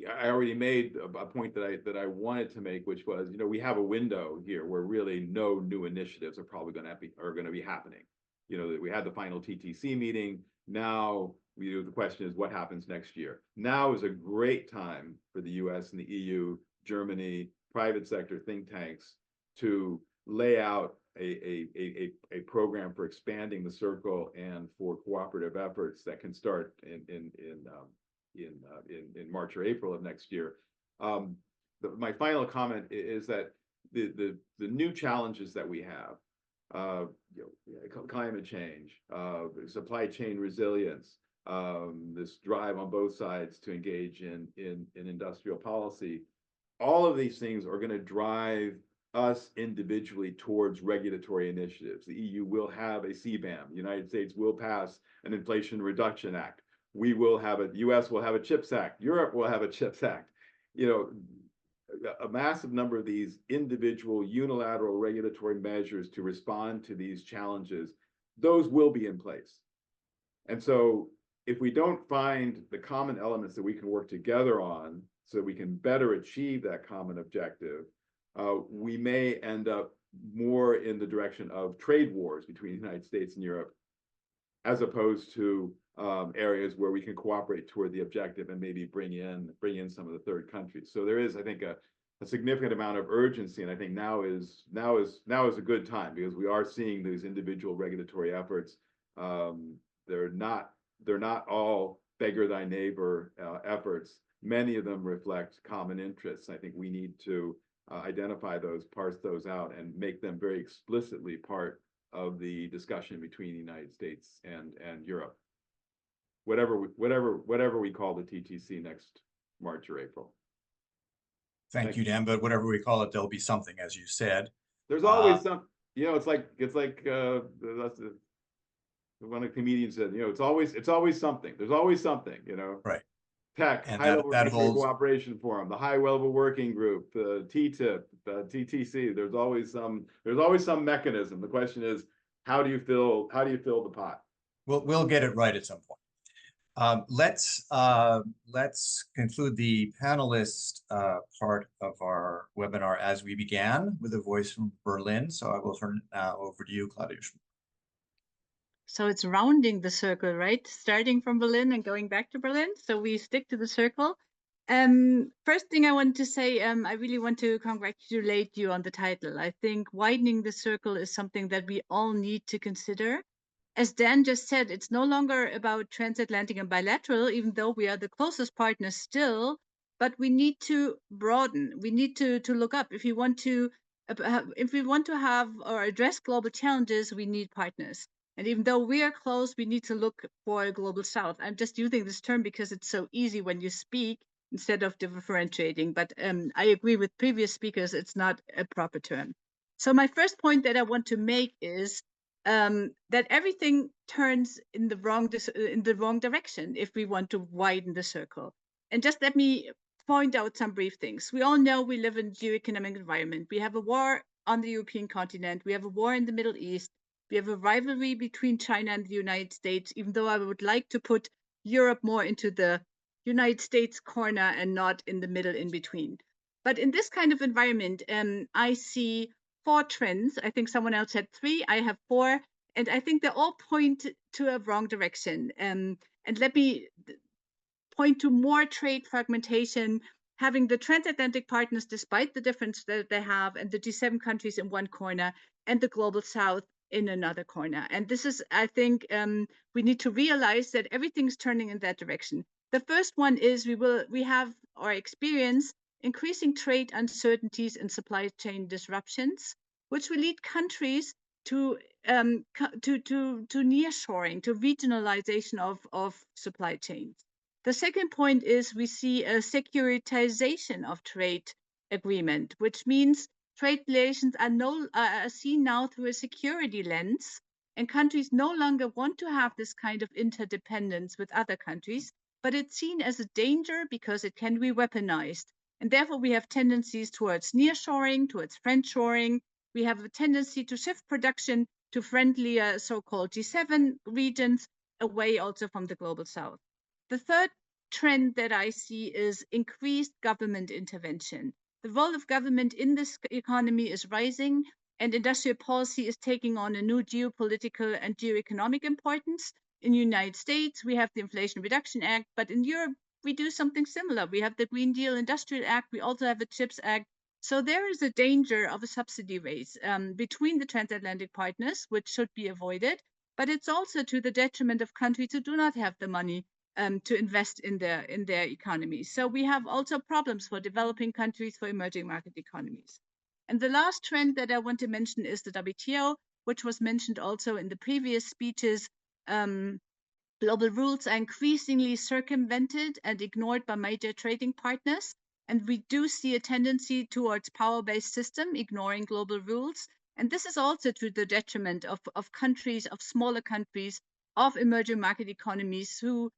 I already made a point that I wanted to make, which was, we have a window here where really no new initiatives are probably going to be happening. We had the final TTC meeting. Now the question is, what happens next year? Now is a great time for the US and the EU, Germany, private sector think tanks to lay out a program for expanding the circle and for cooperative efforts that can start in March or April of next year. My final comment is that the new challenges that we have, climate change, supply chain resilience, this drive on both sides to engage in industrial policy, all of these things are going to drive us individually towards regulatory initiatives. The EU will have a CBAM. The United States will pass an Inflation Reduction Act. We will have the US will have a CHIPS Act. Europe will have a CHIPS Act. A massive number of these individual unilateral regulatory measures to respond to these challenges, those will be in place. And so if we don't find the common elements that we can work together on so we can better achieve that common objective, we may end up more in the direction of trade wars between the United States and Europe, as opposed to areas where we can cooperate toward the objective and maybe bring in some of the third countries. So there is, I think, a significant amount of urgency, and I think now is a good time, because we are seeing these individual regulatory efforts. They're not all beggar thy neighbor efforts. Many of them reflect common interests. I think we need to identify those, parse those out, and make them very explicitly part of the discussion between the United States and Europe. Whatever we call the TTC next March or April. Thank you, Dan. But whatever we call it, there'll be something, as you said. There's always some. It's like one of the comedians said. It's always something. There's always something. Right. Tech, and high-level that holds cooperation forum, the high-level working group, the TTIP, the TTC. There's always some mechanism. The question is, how do you fill the pot? We'll get it right at some point. Let's conclude the panelist part of our webinar as we began, with a voice from Berlin. So I will turn it now over to you, Claudia. So it's rounding the circle, right? Starting from Berlin and going back to Berlin. So we stick to the circle. First thing I want to say, I really want to congratulate you on the title. I think widening the circle is something that we all need to consider. As Dan just said, it's no longer about transatlantic and bilateral, even though we are the closest partners still, but we need to broaden. We need to look up. If we want to have or address global challenges, we need partners. And even though we are close, we need to look for a global south. I'm just using this term because it's so easy when you speak instead of differentiating. But I agree with previous speakers, it's not a proper term. So my first point that I want to make is that everything turns in the wrong direction if we want to widen the circle. And just let me point out some brief things. We all know we live in a geoeconomic environment. We have a war on the European continent. We have a war in the Middle East. We have a rivalry between China and the United States, even though I would like to put Europe more into the United States corner and not in the middle in between. But in this kind of environment, I see 4 trends. I think someone else had 3. I have 4. And I think they all point to a wrong direction. And let me point to more trade fragmentation, having the transatlantic partners, despite the difference that they have, and the G7 countries in one corner, and the global south in another corner. And this is, I think, we need to realize that everything's turning in that direction. The first one is we have or experience increasing trade uncertainties and supply chain disruptions, which will lead countries to nearshoring, to regionalization of supply chains. The second point is we see a securitization of trade agreement, which means trade relations are seen now through a security lens, and countries no longer want to have this kind of interdependence with other countries, but it's seen as a danger because it can be weaponized. And therefore, we have tendencies towards nearshoring, towards friendshoring. We have a tendency to shift production to friendlier so-called G7 regions, away also from the global south. The third trend that I see is increased government intervention. The role of government in this economy is rising, and industrial policy is taking on a new geopolitical and geoeconomic importance. In the United States, we have the Inflation Reduction Act, but in Europe, we do something similar. We have the Green Deal Industrial Act. We also have a CHIPS Act. So there is a danger of a subsidy race between the transatlantic partners, which should be avoided. But it's also to the detriment of countries who do not have the money to invest in their economies. So we have also problems for developing countries, for emerging market economies. And the last trend that I want to mention is the WTO, which was mentioned also in the previous speeches. Global rules are increasingly circumvented and ignored by major trading partners. And we do see a tendency towards power-based system, ignoring global rules. And this is also to the detriment of countries, of smaller countries, of emerging market economies who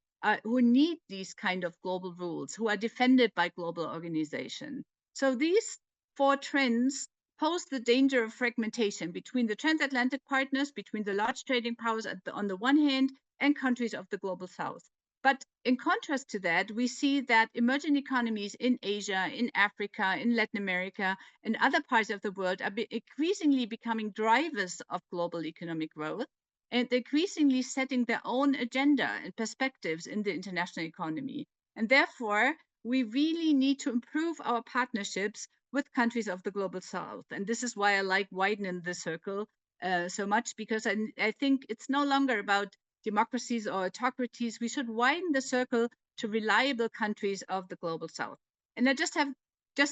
need these kind of global rules, who are defended by global organization. So these four trends pose the danger of fragmentation between the transatlantic partners, between the large trading powers on the one hand, and countries of the global south. But in contrast to that, we see that emerging economies in Asia, in Africa, in Latin America, and other parts of the world are increasingly becoming drivers of global economic growth, and increasingly setting their own agenda and perspectives in the international economy. And therefore, we really need to improve our partnerships with countries of the global south. And this is why I like widening the circle so much, because I think it's no longer about democracies or autocracies. We should widen the circle to reliable countries of the global south. And I just have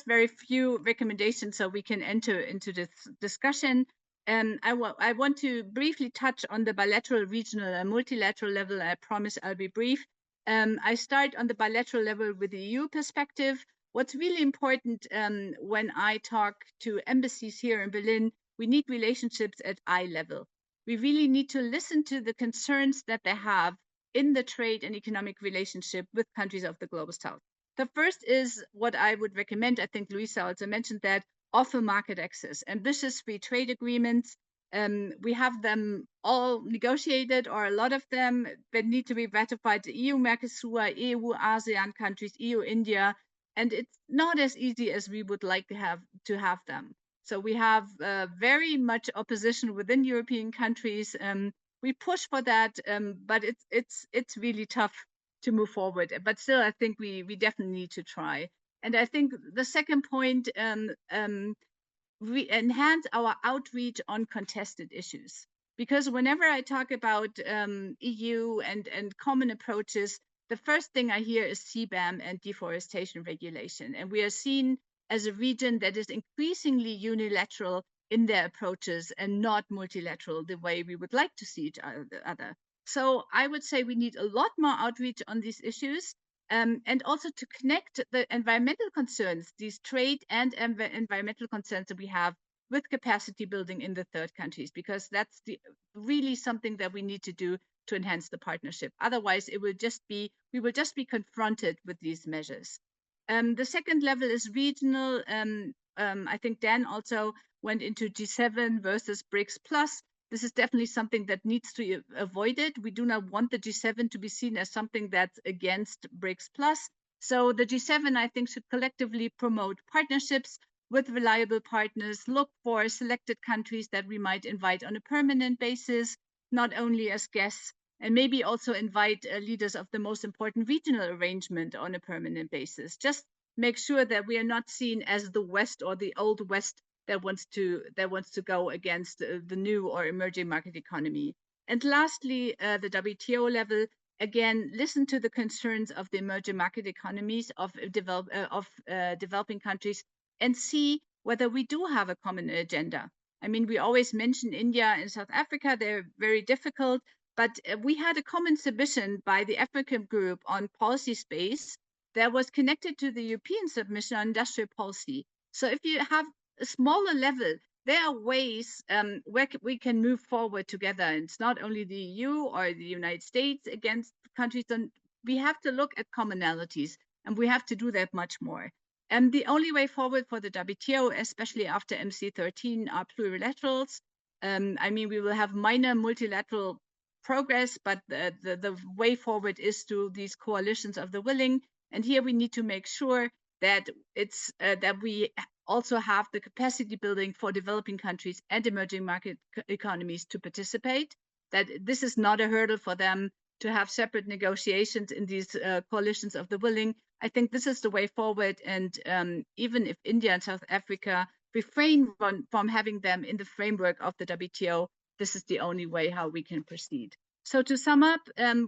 very few recommendations so we can enter into this discussion. I want to briefly touch on the bilateral, regional, and multilateral level. I promise I'll be brief. I start on the bilateral level with the EU perspective. What's really important when I talk to embassies here in Berlin, we need relationships at eye level. We really need to listen to the concerns that they have in the trade and economic relationship with countries of the global south. The first is what I would recommend. I think Luisa also mentioned that, offer market access, ambitious free trade agreements. We have them all negotiated, or a lot of them that need to be ratified. The EU-Mercosur, EU-ASEAN countries, EU-India, and it's not as easy as we would like to have them. So we have very much opposition within European countries. We push for that, but it's really tough to move forward. But still, I think we definitely need to try. And I think the second point, we enhance our outreach on contested issues. Because whenever I talk about EU and common approaches, the first thing I hear is CBAM and deforestation regulation. And we are seen as a region that is increasingly unilateral in their approaches and not multilateral the way we would like to see each other. So I would say we need a lot more outreach on these issues, and also to connect the environmental concerns, these trade and environmental concerns that we have, with capacity building in the third countries, because that's really something that we need to do to enhance the partnership. Otherwise, we will just be confronted with these measures. The second level is regional. I think Dan also went into G7 versus BRICS plus. This is definitely something that needs to be avoided. We do not want the G7 to be seen as something that's against BRICS plus. So the G7, I think, should collectively promote partnerships with reliable partners, look for selected countries that we might invite on a permanent basis, not only as guests, and maybe also invite leaders of the most important regional arrangement on a permanent basis. Just make sure that we are not seen as the West or the old West that wants to go against the new or emerging market economy. And lastly, the WTO level, again, listen to the concerns of the emerging market economies of developing countries and see whether we do have a common agenda. I mean, we always mention India and South Africa. They're very difficult, but we had a common submission by the African group on policy space that was connected to the European submission on industrial policy. So if you have a smaller level, there are ways where we can move forward together. And it's not only the EU or the United States against countries. We have to look at commonalities, and we have to do that much more. And the only way forward for the WTO, especially after MC13, are plurilaterals. I mean, we will have minor multilateral progress, but the way forward is through these coalitions of the willing. And here we need to make sure that it's that we also have the capacity building for developing countries and emerging market economies to participate, that this is not a hurdle for them to have separate negotiations in these coalitions of the willing. I think this is the way forward. And even if India and South Africa refrain from having them in the framework of the WTO, this is the only way how we can proceed. So to sum up,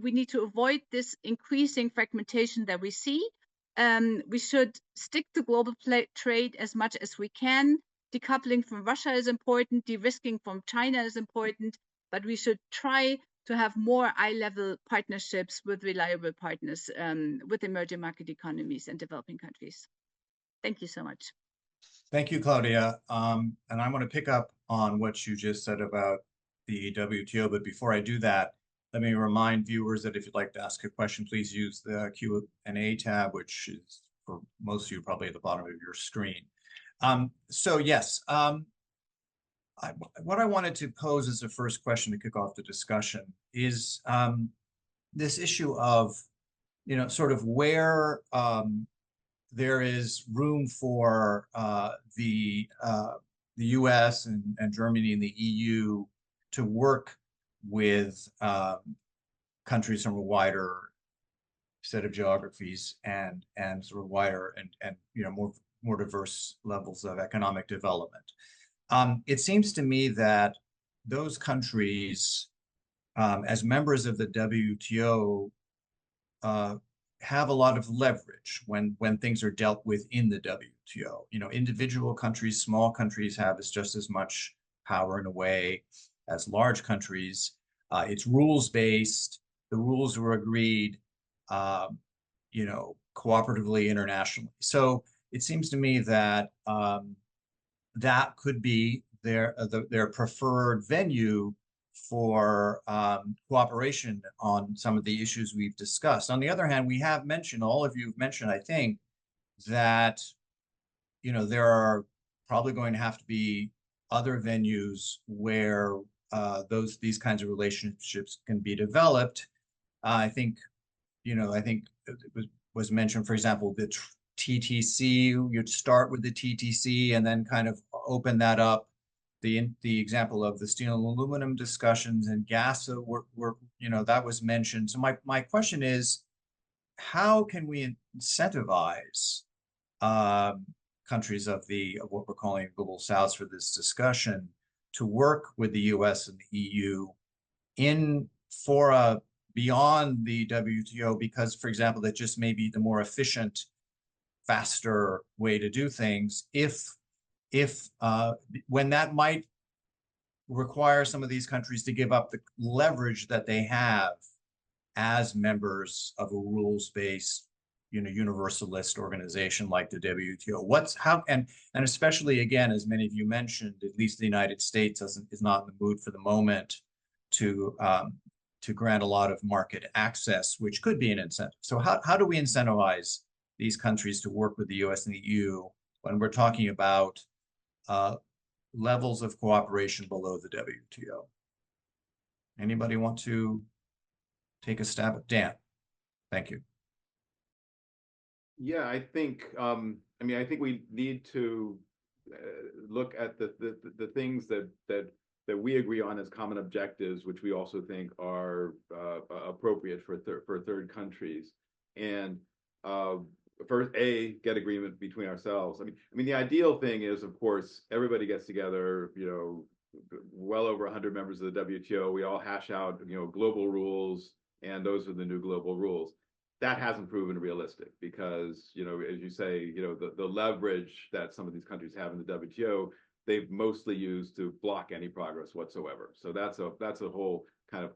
we need to avoid this increasing fragmentation that we see. We should stick to global trade as much as we can. Decoupling from Russia is important, de-risking from China is important, but we should try to have more eye-level partnerships with reliable partners, with emerging market economies and developing countries. Thank you so much. Thank you, Claudia. And I want to pick up on what you just said about the WTO, but before I do that, let me remind viewers that if you'd like to ask a question, please use the Q&A tab, which is for most of you probably at the bottom of your screen. So yes, what I wanted to pose as the first question to kick off the discussion is this issue of, sort of where there is room for the US and Germany and the EU to work with countries from a wider set of geographies and sort of wider and more diverse levels of economic development. It seems to me that those countries, as members of the WTO, have a lot of leverage when things are dealt with in the WTO. Individual countries, small countries have just as much power in a way as large countries. It's rules-based. The rules were agreed, cooperatively internationally. So it seems to me that that could be their preferred venue for cooperation on some of the issues we've discussed. On the other hand, we have mentioned, all of you have mentioned, I think, that there are probably going to have to be other venues where these kinds of relationships can be developed. I think it was mentioned, for example, the TTC. You'd start with the TTC and then kind of open that up. The example of the steel and aluminum discussions and GASA were that was mentioned. So my question is, how can we incentivize countries of what we're calling global South for this discussion to work with the US and the EU in fora beyond the WTO, because, for example, that just may be the more efficient, faster way to do things, if when that might require some of these countries to give up the leverage that they have as members of a rules-based, universalist organization like the WTO. And especially, again, as many of you mentioned, at least the United States is not in the mood for the moment to grant a lot of market access, which could be an incentive. So how do we incentivize these countries to work with the US and the EU when we're talking about levels of cooperation below the WTO? Anybody want to take a stab at Dan? Thank you. Yeah, I think I think we need to look at the things that we agree on as common objectives, which we also think are appropriate for third countries. And first get agreement between ourselves. I mean, the ideal thing is, of course, everybody gets together, you know, well over 100 members of the WTO. We all hash out, you know, global rules, and those are the new global rules. That hasn't proven realistic because, you know, as you say, you know, the leverage that some of these countries have in the WTO, they've mostly used to block any progress whatsoever. So that's a whole kind of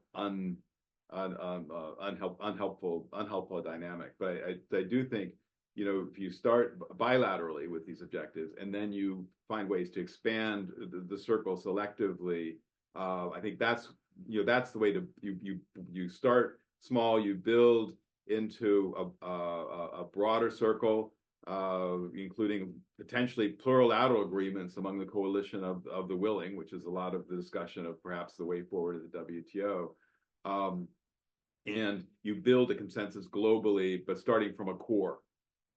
unhelpful dynamic. But I do think, you know, if you start bilaterally with these objectives and then you find ways to expand the circle selectively, I think that's, you know, that's the way to you start small, you build into a broader circle, including potentially plurilateral agreements among the coalition of the willing, which is a lot of the discussion of perhaps the way forward of the WTO. And you build a consensus globally, but starting from a core.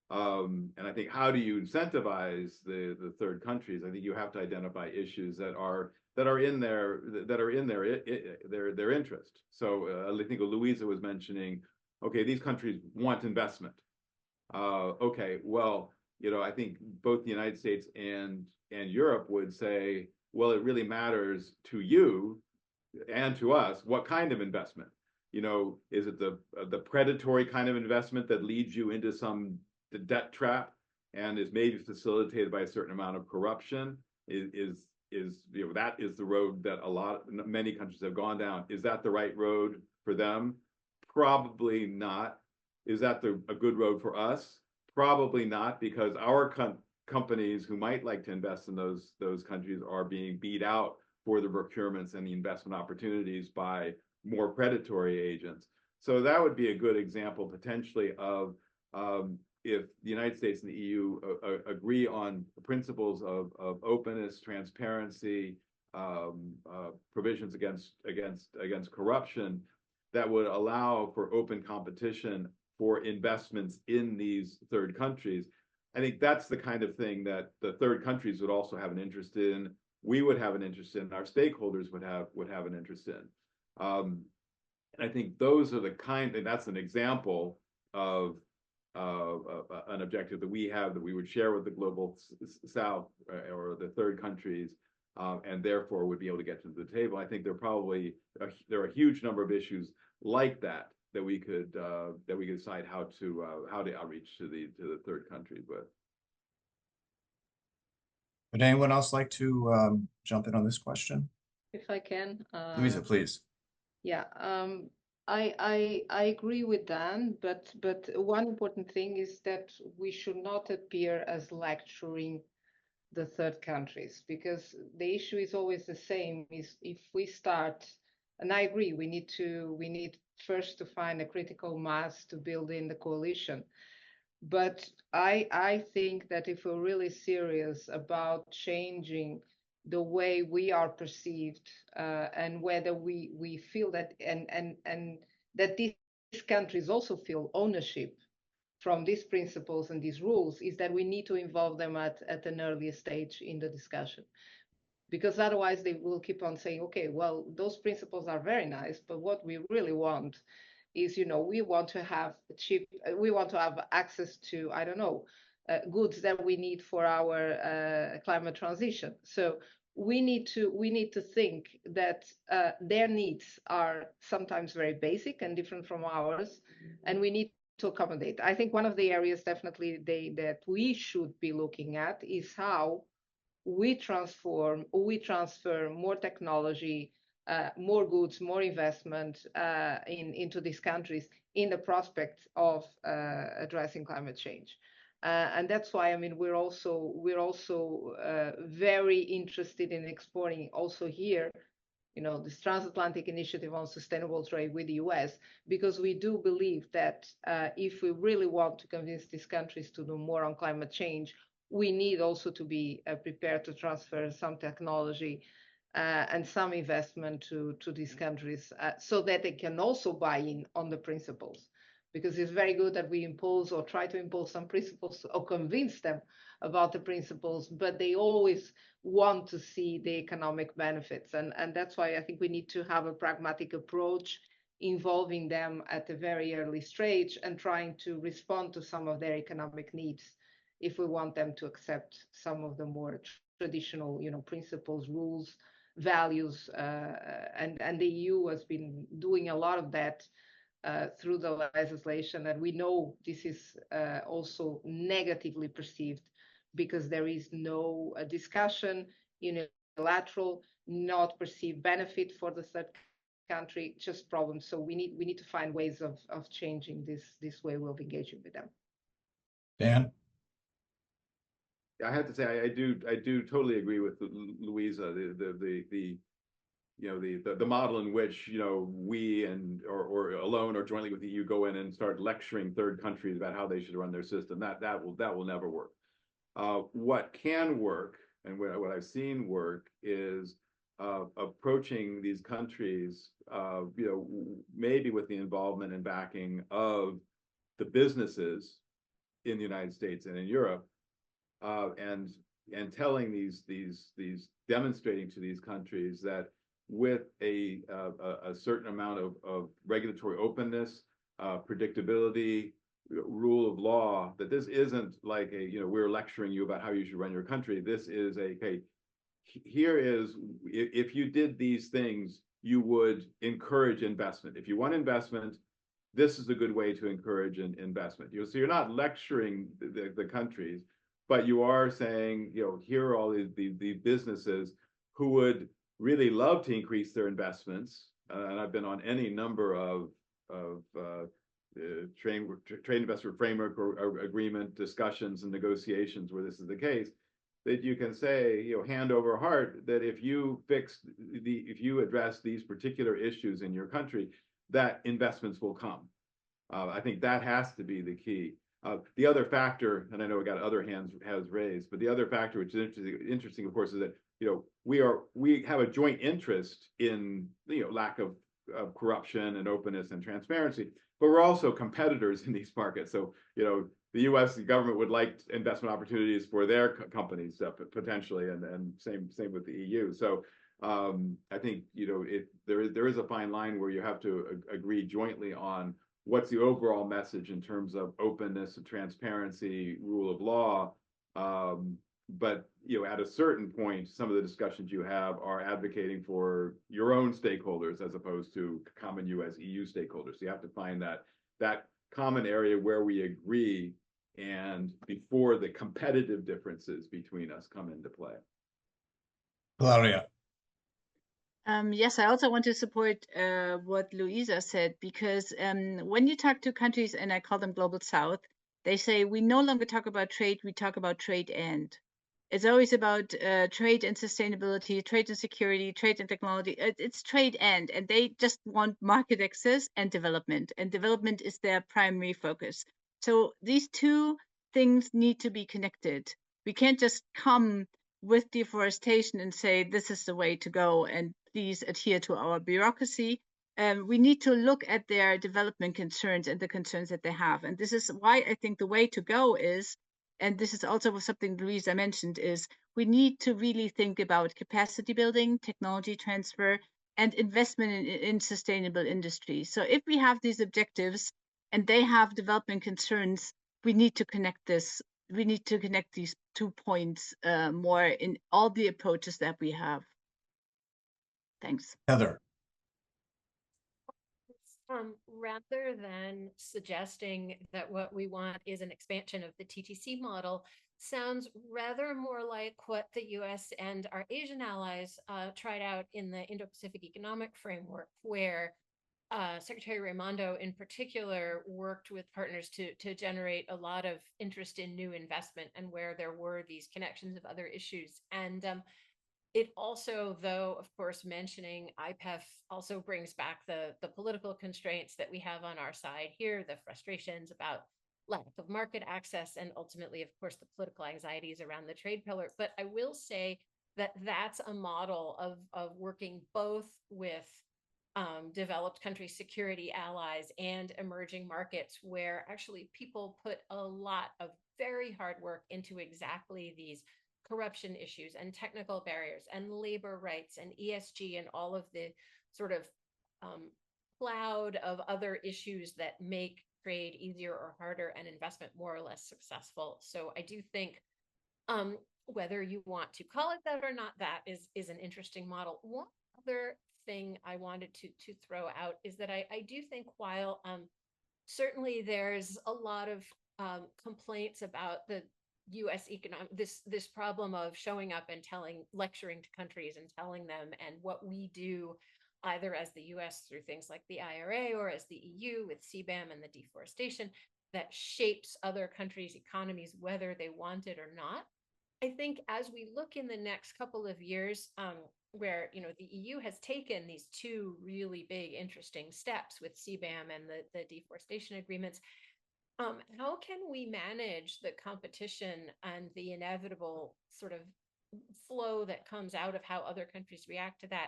And I think, how do you incentivize the third countries? I think you have to identify issues that are in their interest. So I think Louisa was mentioning, okay, these countries want investment. Okay, well, you know, I think both the United States and Europe would say, well, it really matters to you and to us what kind of investment. You know, is it the predatory kind of investment that leads you into the debt trap and is maybe facilitated by a certain amount of corruption? Is you know, that is the road that many countries have gone down. Is that the right road for them? Probably not. Is that a good road for us? Probably not, because our companies who might like to invest in those countries are being beat out for the procurements and the investment opportunities by more predatory agents. So that would be a good example potentially of if the United States and the EU agree on the principles of openness, transparency, provisions against corruption, that would allow for open competition for investments in these third countries. I think that's the kind of thing that the third countries would also have an interest in. We would have an interest in. Our stakeholders would have an interest in. And I think those are the kind, and that's an example of an objective that we have that we would share with the global South or the third countries, and therefore would be able to get to the table. I think there are a huge number of issues like that we could decide how to outreach to the third countries with. Would anyone else like to jump in on this question? If I can. Louisa, please. Yeah, I agree with Dan, but one important thing is that we should not appear as lecturing the third countries, because the issue is always the same. Is if we start, and I agree, we need first to find a critical mass to build in the coalition. But I think that if we're really serious about changing the way we are perceived, and whether we feel that and that these countries also feel ownership from these principles and these rules, is that we need to involve them at an earlier stage in the discussion. Because otherwise they will keep on saying, okay, well, those principles are very nice, but what we really want is, you know, we want to have access to, I don't know, goods that we need for our climate transition. So we need to think that their needs are sometimes very basic and different from ours, and we need to accommodate. I think one of the areas definitely that we should be looking at is how we transfer more technology, more goods, more investment into these countries in the prospect of addressing climate change. And that's why, I mean, we're also very interested in exploring also here, you know, this Transatlantic Initiative on Sustainable Trade with the US, because we do believe that if we really want to convince these countries to do more on climate change, we need also to be prepared to transfer some technology and some investment to these countries so that they can also buy in on the principles. Because it's very good that we impose or try to impose some principles or convince them about the principles, but they always want to see the economic benefits. And that's why I think we need to have a pragmatic approach involving them at a very early stage and trying to respond to some of their economic needs if we want them to accept some of the more traditional, principles, rules, values, and the EU has been doing a lot of that through the legislation, and we know this is also negatively perceived because there is no discussion, unilateral, not perceived benefit for the third country, just problems. So we need to find ways of changing this way of engaging with them. Dan? I have to say I do totally agree with Louisa. The model in which we or alone or jointly with the EU go in and start lecturing third countries about how they should run their system, that will never work. What can work, and what I've seen work, is approaching these countries, maybe with the involvement and backing of the businesses in the United States and in Europe, and telling demonstrating to these countries that with a certain amount of regulatory openness, predictability, rule of law, that this isn't like we're lecturing you about how you should run your country. This is here is, if you did these things, you would encourage investment. If you want investment, this is a good way to encourage investment. So you're not lecturing the countries, but you are saying, here are all the businesses who would really love to increase their investments. And I've been on any number of trade investment framework or agreement discussions and negotiations where this is the case, that you can say, hand over heart, that if you address these particular issues in your country, that investments will come. I think that has to be the key. The other factor, and I know we got other hands raised, but the other factor, which is interesting, of course, is that we have a joint interest in lack of corruption and openness and transparency, but we're also competitors in these markets. So the U.S. government would like investment opportunities for their companies potentially, and same with the EU. So I think there is a fine line where you have to agree jointly on what's the overall message in terms of openness and transparency, rule of law. But at a certain point, some of the discussions you have are advocating for your own stakeholders as opposed to common U.S. EU stakeholders. So you have to find that common area where we agree, and before the competitive differences between us come into play. Gloria. Yes, I also want to support what Louisa said, because when you talk to countries, and I call them Global South, they say we no longer talk about trade, we talk about trade and. It's always about trade and sustainability, trade and security, trade and technology. It's trade and they just want market access and development is their primary focus. So these two things need to be connected. We can't just come with deforestation and say, this is the way to go and please adhere to our bureaucracy. We need to look at their development concerns and the concerns that they have. And this is why I think the way to go is, and this is also something Louisa mentioned, is we need to really think about capacity building, technology transfer, and investment in sustainable industry. So if we have these objectives and they have development concerns, we need to connect this. We need to connect these 2 points more in all the approaches that we have. Thanks. Heather. Rather than suggesting that what we want is an expansion of the TTC model, sounds rather more like what the US and our Asian allies tried out in the Indo-Pacific Economic Framework, where Secretary Raimondo in particular worked with partners to generate a lot of interest in new investment, and where there were these connections of other issues. And it also, though, of course, mentioning IPEF also brings back the political constraints that we have on our side here, the frustrations about lack of market access, and ultimately, of course, the political anxieties around the trade pillar. But I will say that that's a model of working both with developed country security allies and emerging markets, where actually people put a lot of very hard work into exactly these corruption issues and technical barriers and labor rights and ESG and all of the sort of cloud of other issues that make trade easier or harder and investment more or less successful. So I do think whether you want to call it that or not, that is an interesting model. One other thing I wanted to throw out is that I do think while certainly there's a lot of complaints about the U.S. economic this problem of showing up and lecturing to countries and telling them, and what we do either as the U.S. through things like the IRA or as the EU with CBAM and the deforestation that shapes other countries' economies, whether they want it or not. I think as we look in the next couple of years, where the EU has taken these two really big, interesting steps with CBAM and the deforestation agreements, how can we manage the competition and the inevitable sort of flow that comes out of how other countries react to that?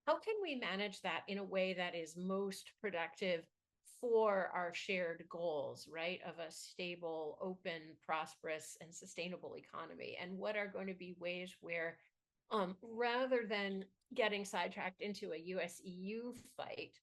How can we manage that in a way that is most productive for our shared goals, right, of a stable, open, prosperous, and sustainable economy? And what are going to be ways where, rather than getting sidetracked into a US-EU fight,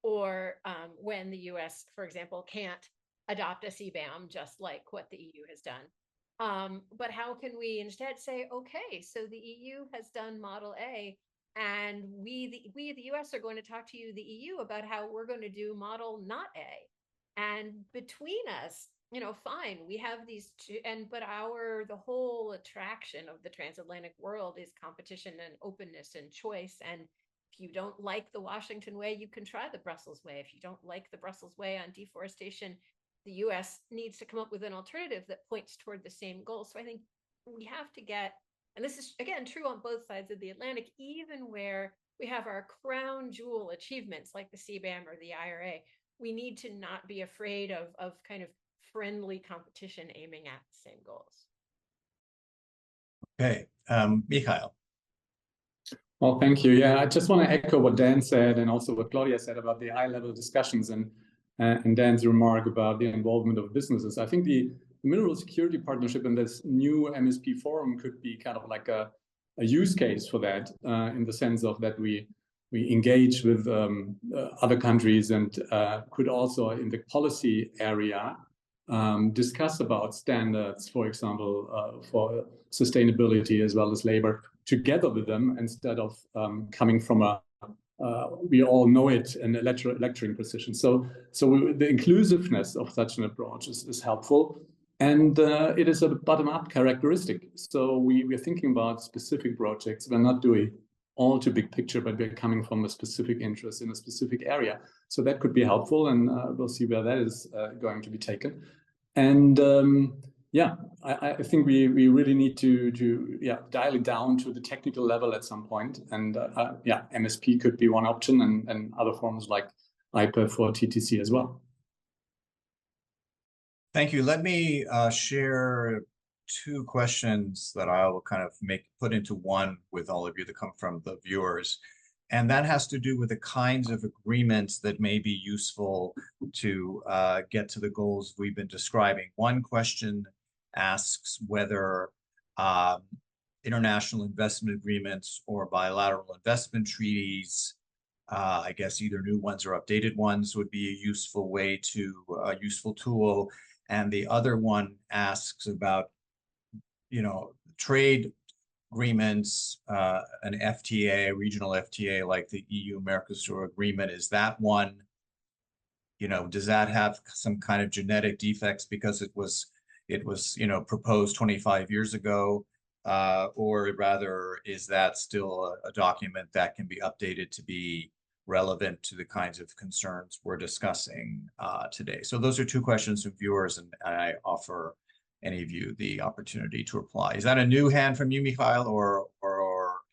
or when the US, for example, can't adopt a CBAM, just like what the EU has done, but how can we instead say, okay, so the EU has done Model A, and we the US are going to talk to you, the EU, about how we're going to do Model not A. And between us, fine, we have these two, but the whole attraction of the transatlantic world is competition and openness and choice. And if you don't like the Washington way, you can try the Brussels way. If you don't like the Brussels way on deforestation, the US needs to come up with an alternative that points toward the same goal. So I think we have to get, and this is again true on both sides of the Atlantic, even where we have our crown jewel achievements like the CBAM or the IRA, we need to not be afraid of kind of friendly competition aiming at the same goals. Okay, Mikhail. Well, thank you. Yeah, I just want to echo what Dan said and also what Claudia said about the high-level discussions and Dan's remark about the involvement of businesses. I think the mineral security partnership and this new MSP forum could be kind of like a use case for that, in the sense of that we engage with other countries and could also in the policy area discuss about standards, for example, for sustainability as well as labor together with them, instead of coming from a we all know it in a lecturing position. So the inclusiveness of such an approach is helpful, and it is a bottom-up characteristic. So we're thinking about specific projects. We're not doing all too big picture, but we're coming from a specific interest in a specific area. So that could be helpful, and we'll see where that is going to be taken. And yeah, I think we really need to dial it down to the technical level at some point. And yeah, MSP could be one option, and other forms like IPA for TTC as well. Thank you. Let me share two questions that I will kind of put into one with all of you that come from the viewers. And that has to do with the kinds of agreements that may be useful to get to the goals we've been describing. One question asks whether international investment agreements or bilateral investment treaties, I guess either new ones or updated ones, would be a useful way to, a useful tool. And the other one asks about, trade agreements, an FTA, a regional FTA like the EU-Mercosur agreement. Is that one, does that have some kind of genetic defects because it was proposed 25 years ago, or rather is that still a document that can be updated to be relevant to the kinds of concerns we're discussing today? So those are two questions from viewers, and I offer any of you the opportunity to reply. Is that a new hand from you, Mikhail, or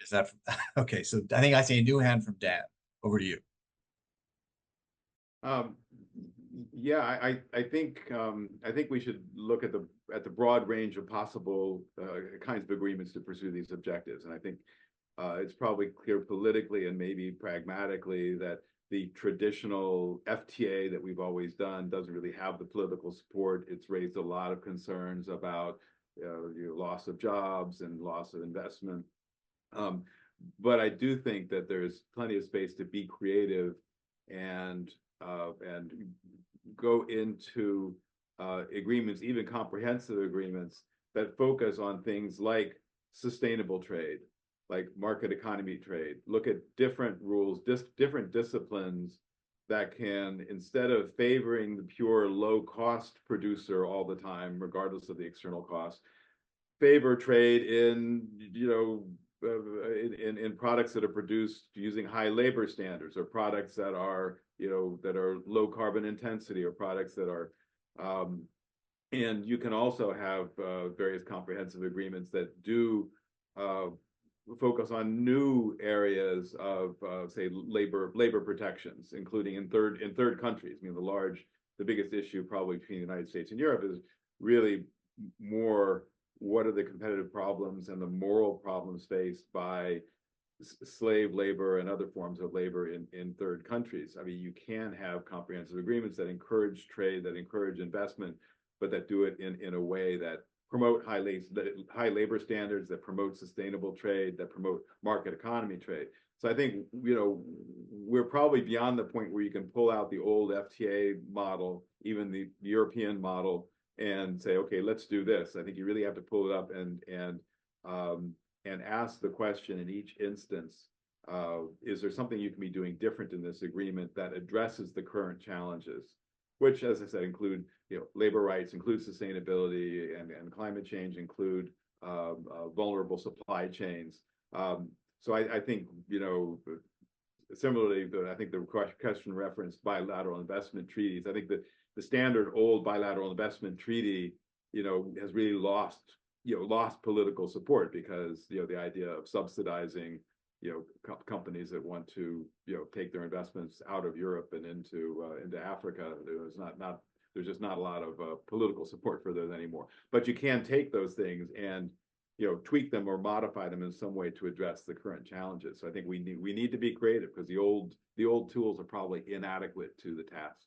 is that from... Okay, so I think I see a new hand from Dan. Over to you. Yeah, I think we should look at the broad range of possible kinds of agreements to pursue these objectives, and I think it's probably clear politically and maybe pragmatically that the traditional FTA that we've always done doesn't really have the political support. It's raised a lot of concerns about loss of jobs and loss of investment. But I do think that there's plenty of space to be creative and go into agreements, even comprehensive agreements that focus on things like sustainable trade, like market economy trade. Look at different rules, different disciplines that can, instead of favoring the pure low-cost producer all the time, regardless of the external cost, favor trade in, in products that are produced using high labor standards, or products that are, that are low carbon intensity, or products that are, and you can also have various comprehensive agreements that do focus on new areas of, say, labor protections, including in third countries. I mean, the biggest issue probably between the United States and Europe is really more, what are the competitive problems and the moral problems faced by slave labor and other forms of labor in third countries. I mean, you can have comprehensive agreements that encourage trade, that encourage investment, but that do it in a way that promote high labor standards, that promote sustainable trade, that promote market economy trade. So I think, we're probably beyond the point where you can pull out the old FTA model, even the European model, and say, okay, let's do this. I think you really have to pull it up and ask the question in each instance, is there something you can be doing different in this agreement that addresses the current challenges, which, as I said, include labor rights, include sustainability and climate change, include vulnerable supply chains. So I think, similarly, I think the question referenced bilateral investment treaties. I think that the standard old bilateral investment treaty, has really lost political support, because, the idea of subsidizing, companies that want to, take their investments out of Europe and into Africa, there's just not a lot of political support for those anymore. But you can take those things and, tweak them or modify them in some way to address the current challenges. So I think we need to be creative, because the old tools are probably inadequate to the task.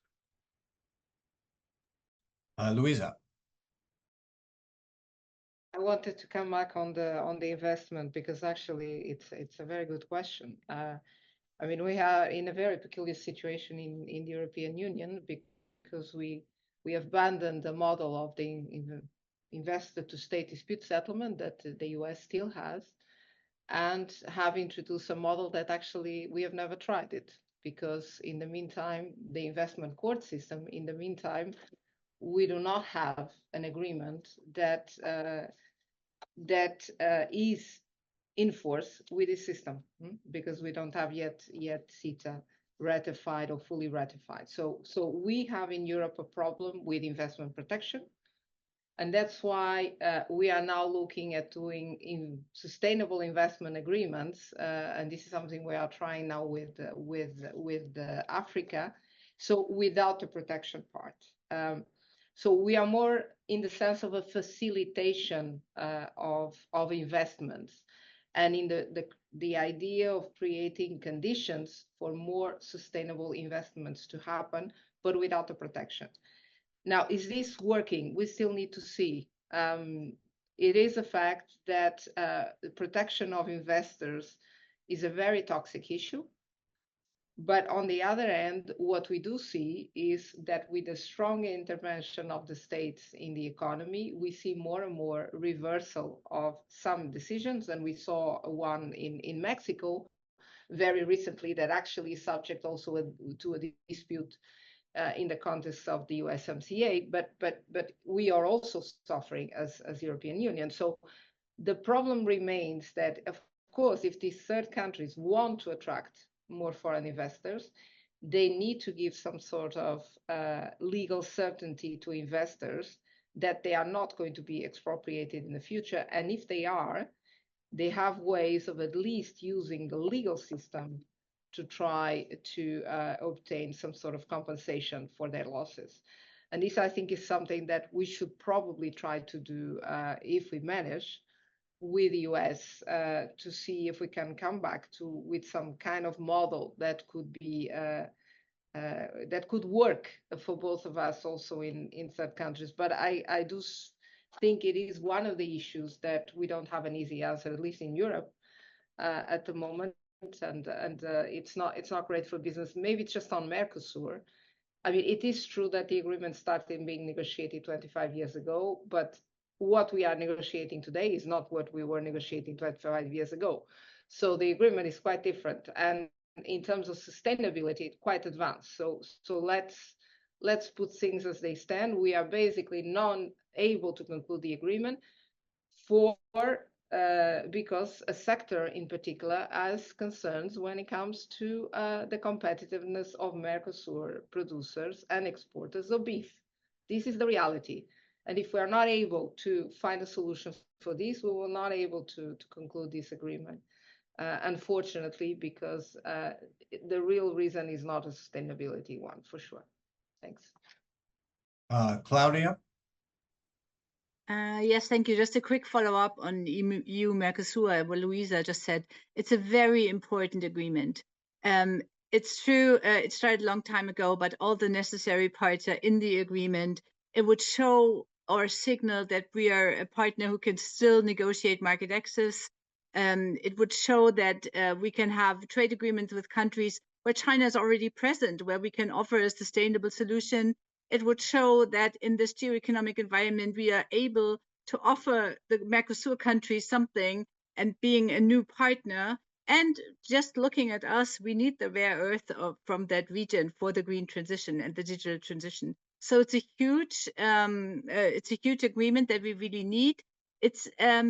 Louisa. I wanted to come back on the investment, because actually it's a very good question. I mean, we are in a very peculiar situation in the European Union, because we have abandoned the model of the investor to state dispute settlement that the US still has, and have introduced a model that actually we have never tried it, because in the meantime, the investment court system, in the meantime, we do not have an agreement that is in force with this system, because we don't have yet CETA ratified or fully ratified. So we have in Europe a problem with investment protection, and that's why we are now looking at doing sustainable investment agreements, and this is something we are trying now with Africa. So without the protection part. So we are more in the sense of a facilitation of investments, and in the idea of creating conditions for more sustainable investments to happen, but without the protection. Now, is this working? We still need to see. It is a fact that the protection of investors is a very toxic issue. But on the other hand, what we do see is that with the strong intervention of the states in the economy, we see more and more reversal of some decisions. And we saw one in Mexico very recently that actually is subject also to a dispute in the context of the USMCA. But we are also suffering as European Union. So the problem remains that, of course, if these third countries want to attract more foreign investors, they need to give some sort of legal certainty to investors that they are not going to be expropriated in the future. And if they are, they have ways of at least using the legal system to try to obtain some sort of compensation for their losses. And this, I think, is something that we should probably try to do if we manage with the US to see if we can come back with some kind of model that could be that could work for both of us also in third countries. But I do think it is one of the issues that we don't have an easy answer, at least in Europe at the moment. and it's not great for business. Maybe it's just on Mercosur. I mean, it is true that the agreement started being negotiated 25 years ago, but what we are negotiating today is not what we were negotiating 25 years ago. So the agreement is quite different, and in terms of sustainability, it's quite advanced. So let's put things as they stand. We are basically not able to conclude the agreement because a sector in particular has concerns when it comes to the competitiveness of Mercosur producers and exporters of beef. This is the reality. And if we are not able to find a solution for this, we will not able to conclude this agreement, unfortunately, because the real reason is not a sustainability one, for sure. Thanks. Claudia? Yes, thank you. Just a quick follow-up on EU-Mercosur, what Luisa just said. It's a very important agreement. It's true, it started a long time ago, but all the necessary parts are in the agreement. It would show or signal that we are a partner who can still negotiate market access. It would show that we can have trade agreements with countries where China is already present, where we can offer a sustainable solution. It would show that in this geoeconomic environment, we are able to offer the Mercosur countries something, and being a new partner. And just looking at us, we need the rare earth from that region for the green transition and the digital transition. So it's a huge agreement that we really need. It's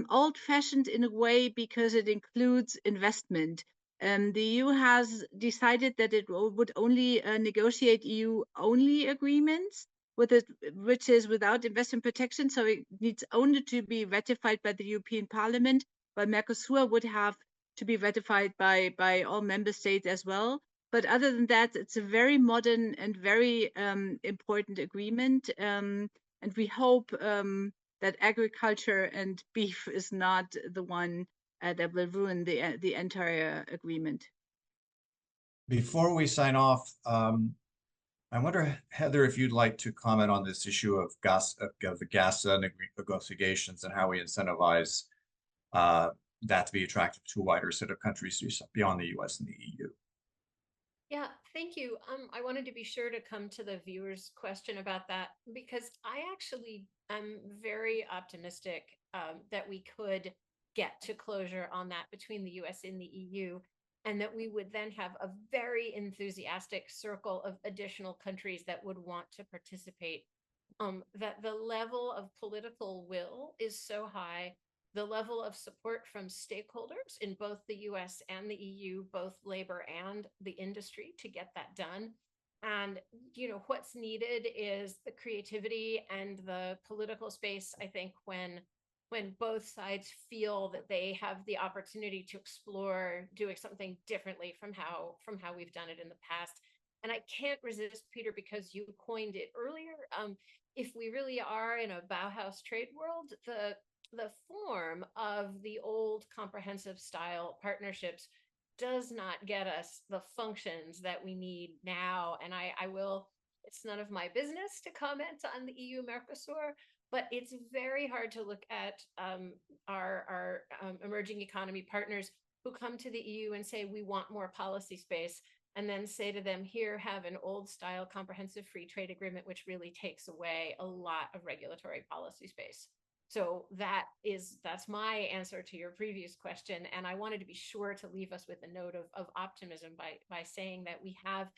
old-fashioned in a way because it includes investment. The EU has decided that it would only negotiate EU-only agreements which is without investment protection. So it needs only to be ratified by the European Parliament, but Mercosur would have to be ratified by all member states as well. But other than that, it's a very modern and very important agreement. And we hope that agriculture and beef is not the one that will ruin the entire agreement. Before we sign off, I wonder, Heather, if you'd like to comment on this issue of the gas negotiations and how we incentivize that to be attractive to a wider set of countries beyond the US and the EU. Yeah, thank you. I wanted to be sure to come to the viewer's question about that, because I actually am very optimistic that we could get to closure on that between the US and the EU, and that we would then have a very enthusiastic circle of additional countries that would want to participate. That the level of political will is so high, the level of support from stakeholders in both the US and the EU, both labor and the industry, to get that done. And, you know, what's needed is the creativity and the political space, I think, when both sides feel that they have the opportunity to explore doing something differently from how we've done it in the past. And I can't resist, Peter, because you coined it earlier. If we really are in a Bauhaus trade world, the form of the old comprehensive style partnerships does not get us the functions that we need now. And I will, it's none of my business to comment on the EU-Mercosur, but it's very hard to look at our emerging economy partners who come to the EU and say, we want more policy space, and then say to them, here, have an old style comprehensive free trade agreement, which really takes away a lot of regulatory policy space. So that's my answer to your previous question. And I wanted to be sure to leave us with a note of optimism by saying that we have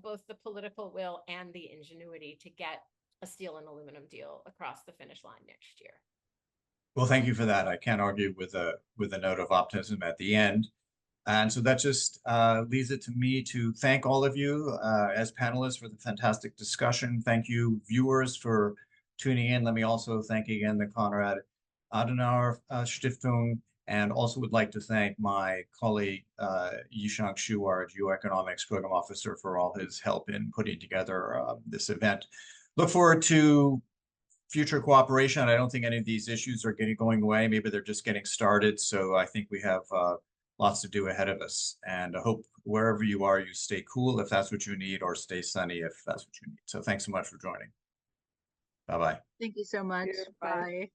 both the political will and the ingenuity to get a steel and aluminum deal across the finish line next year. Well, thank you for that. I can't argue with a note of optimism at the end. And so that just leaves it to me to thank all of you as panelists for the fantastic discussion. Thank you, viewers, for tuning in. Let me also thank again the Konrad Adenauer Stiftung, and also would like to thank my colleague Yishang Xu, our geoeconomics program officer, for all his help in putting together this event. Look forward to future cooperation. I don't think any of these issues are going away. Maybe they're just getting started. So I think we have lots to do ahead of us. And I hope wherever you are, you stay cool if that's what you need, or stay sunny if that's what you need. So thanks so much for joining. Bye-bye. Thank you so much. Yeah, bye. Bye.